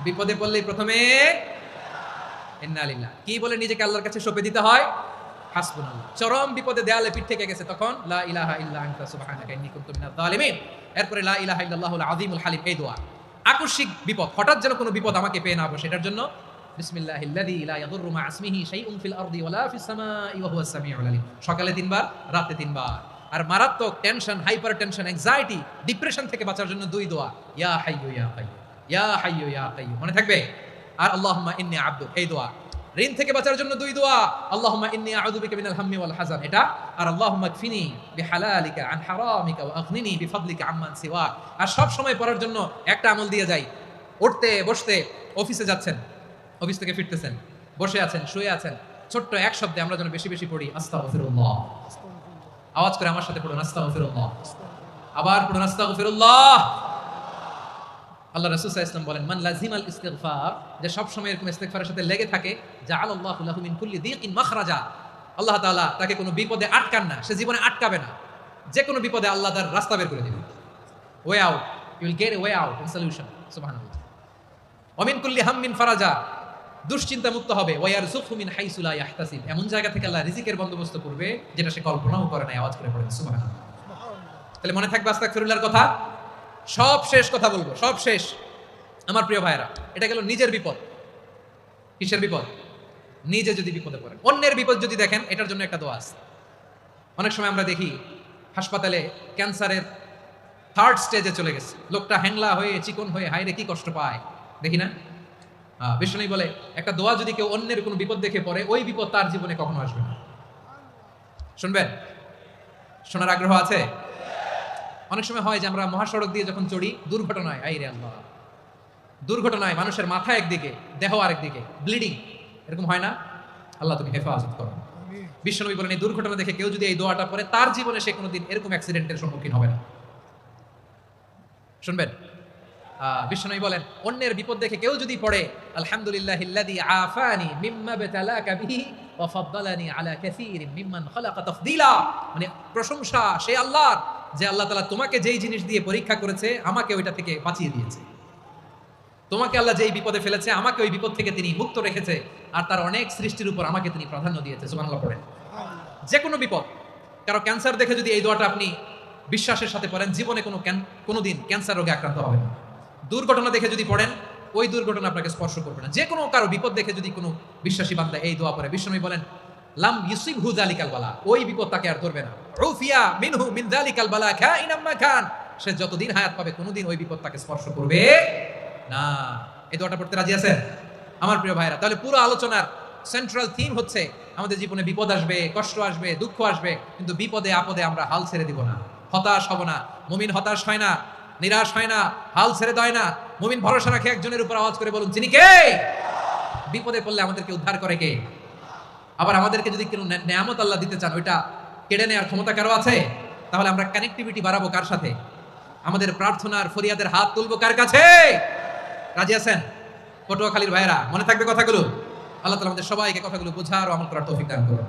বিপদে পড়লেই প্রথমে ইন্না লিল্লাহ কি বলে নিজেকে আল্লাহর কাছে সঁপে দিতে হয়, হাসবুনাল্লাহ। চরম বিপদে দেয়ালে পিঠ থেকে গেছে, তখন লা ইলাহা ইল্লা আনতা সুবহানাকা ইন্নী কুনতু মিনাজ জালিমিন। এরপরে লা ইলাহা ইল্লাল্লাহুল আযীমুল হালিম, এই দোয়া। আকস্মিক বিপদ, হঠাৎ যেন কোনো বিপদ আমাকে পেয়ে না বসে, এটার জন্য বিসমিল্লাহিল্লাযী লা ইয়াদুররু মা ইসমিহি শাইউন ফিল আরদি ওয়ালা ফিস সামাই ওয়া হুয়াস সামিউল আলীম। সকালে 3 বার, রাতে 3 বার। আর মারাত্মক tension, hyper tension, anxiety, depression থেকে বাঁচার জন্য 2 দোয়া, ইয়া হাইয়্যু ইয়া কাইয়্যুম, ইয়া হাইয়্যু ইয়া কাইয়্যুম, মনে থাকবে? আর আল্লাহুম্মা ইন্নী আবদুক, এই দোয়া। ঋণ থেকে বাঁচার জন্য 2 দোয়া, আল্লাহুম্মা ইন্নী আউযু বিকা মিনাল হাম্মি ওয়াল হাযান, এটা। আর আল্লাহুম্মা কফিনি বিহালালিকা আন হারামিকা ওয়া আগনিনি বিফাদলিকা আম্মান সিওয়াক। আর সব সময় পড়ার জন্য একটা আমল দিয়ে যাই, উঠতে বসতে, অফিসে যাচ্ছেন, অফিস থেকে ফিরতেছেন, বসে আছেন, শুয়ে আছেন, ছোট্ট এক শব্দে আমরা যেন বেশি বেশি পড়ি, আস্তাগফিরুল্লাহ। আওয়াজ করে আমার সাথে পড়ুন, আস্তাগফিরুল্লাহ। আবার পড়ুন, আস্তাগফিরুল্লাহ। আল্লাহ রাসূল সাল্লাল্লাহু আলাইহি ওয়াসাল্লাম বলেন, মান লাজিমাল ইস্তিগফার, যে সব সময় এরকম ইস্তিগফারের সাথে লেগে থাকে, জাআলাল্লাহু লাহু মিন কুল্লি দীকিন মাখরাজা, আল্লাহ তাআলা তাকে কোনো বিপদে আটকান না, সে জীবনে আটকাবে না, যে কোনো বিপদে আল্লাহ তার রাস্তা বের করে দিবেন, way out, you will get a way out and solution. সুবহানাল্লাহ। ওয়া মিন কুল্লি হাম্মিন ফারাজা, দুশ্চিন্তা মুক্ত হবে, ওয়া ইয়ারযুকহু মিন হাইসু লা ইয়াহতাসিব, এমন জায়গা থেকে আল্লাহ রিজিকের বন্দোবস্ত করবে যেটা সে কল্পনাও করে না। আওয়াজ করে পড়েন সুবহানাল্লাহ। তাহলে মনে থাকবে আস্তাগফিরুল্লাহর কথা। সব শেষ কথা বলবো, সব শেষ আমার প্রিয় ভাইরা। এটা গেল নিজের বিপদ। কিসের বিপদ? নিজে যদি বিপদে পড়েন। অন্যের বিপদ যদি দেখেন, এটার জন্য একটা দোয়া আছে। অনেক সময় আমরা দেখি হাসপাতালে ক্যান্সারের 3rd স্টেজে চলে গেছে, লোকটা হ্যাংলা হয়ে চিকন হয়ে হাইরে কি কষ্ট পায় দেখি না। বিষ্ণু বলে একটা দোয়া যদি কেউ অন্যের কোনো বিপদ দেখে পড়ে, ওই বিপদ তার জীবনে কখনো আসবে না। শুনবেন? শোনার আগ্রহ আছে? অনেক সময় হয় যে আমরা মহাসড়ক দিয়ে যখন চড়ি, দুর্ঘটনায়, আইরে আল্লাহ, দুর্ঘটনায় মানুষের মাথা একদিকে, দেহ আরেকদিকে, ব্লিডিং, এরকম হয় না? আল্লাহ তুমি হেফাজত করো। বিশ্বনবী বলেন এই দুর্ঘটনা দেখে কেউ যদি এই দোয়াটা পড়ে, তার জীবনে সে কোনোদিন এরকম অ্যাক্সিডেন্টের সম্মুখীন হবে না। শুনবেন? বিশ্বনবী বলেন অন্যের বিপদ দেখে কেউ যদি পড়ে, আলহামদুলিল্লাহিল্লাযী আফানি মিম্মা বিতালাকা বিহি ওয়া ফাদ্দালানি আলা কাসীরিন মিম্মান খালাকা তাফদীলা। মানে প্রশংসা সেই আল্লাহর, যে আল্লাহ তাআলা তোমাকে যেই জিনিস দিয়ে পরীক্ষা করেছে, আমাকে ওইটা থেকে বাঁচিয়ে দিয়েছে। তোমাকে আল্লাহ যেই বিপদে ফেলেছে, আমাকে ওই বিপদ থেকে তিনি মুক্ত রেখেছে, আর তার অনেক সৃষ্টির উপর আমাকে তিনি প্রাধান্য দিয়েছে। সুবহানাল্লাহ পড়েন। যে কোনো বিপদ, কারো ক্যান্সার দেখে যদি এই দোয়াটা আপনি বিশ্বাসের সাথে পড়েন, জীবনে কোনোদিন ক্যান্সার রোগে আক্রান্ত হবেন না। দুর্ঘটনা দেখে যদি পড়েন, ওই দুর্ঘটনা আপনাকে স্পর্শ করবে না। যে কোনো কারো বিপদ দেখে যদি কোনো বিশ্বাসী বান্দা এই দোয়া পড়ে, বিশ্বনবী বলেন লাম ইউসিবহু যালিকাল বালা, ওই বিপদ তাকে আর ধরবে না। উফিয়া মিনহু মিন যালিকাল বালা কাইনাম মা কান, সে যতদিন হায়াত পাবে কোনোদিন ওই বিপদ তাকে স্পর্শ করবে না। এই দোয়াটা পড়তে রাজি আছেন আমার প্রিয় ভাইরা? তাহলে পুরো আলোচনার সেন্ট্রাল থিম হচ্ছে আমাদের জীবনে বিপদ আসবে, কষ্ট আসবে, দুঃখ আসবে, কিন্তু বিপদে আপদে আমরা হাল ছেড়ে দিব না, হতাশ হব না। মুমিন হতাশ হয় না, নিরাশ হয় না, হাল ছেড়ে দেয় না। মুমিন ভরসা রাখে একজনের উপর। আওয়াজ করে বলুন যিনি কে? বিপদে পড়লে আমাদেরকে উদ্ধার করে কে? আবার আমাদেরকে যদি কোনো নেয়ামত আল্লাহ দিতে চান, ওইটা কেড়ে নেওয়ার ক্ষমতা কারো আছে? তাহলে আমরা কানেক্টিভিটি বাড়াবো কার সাথে? আমাদের প্রার্থনার ফরিয়াদের হাত তুলবো কার কাছে? রাজি আছেন পটুয়াখালীর ভাইয়েরা? মনে থাকবে কথাগুলো। আল্লাহ তাআলা আমাদের সবাইকে কথাগুলো বোঝার ও আমল করার তৌফিক দান করুন।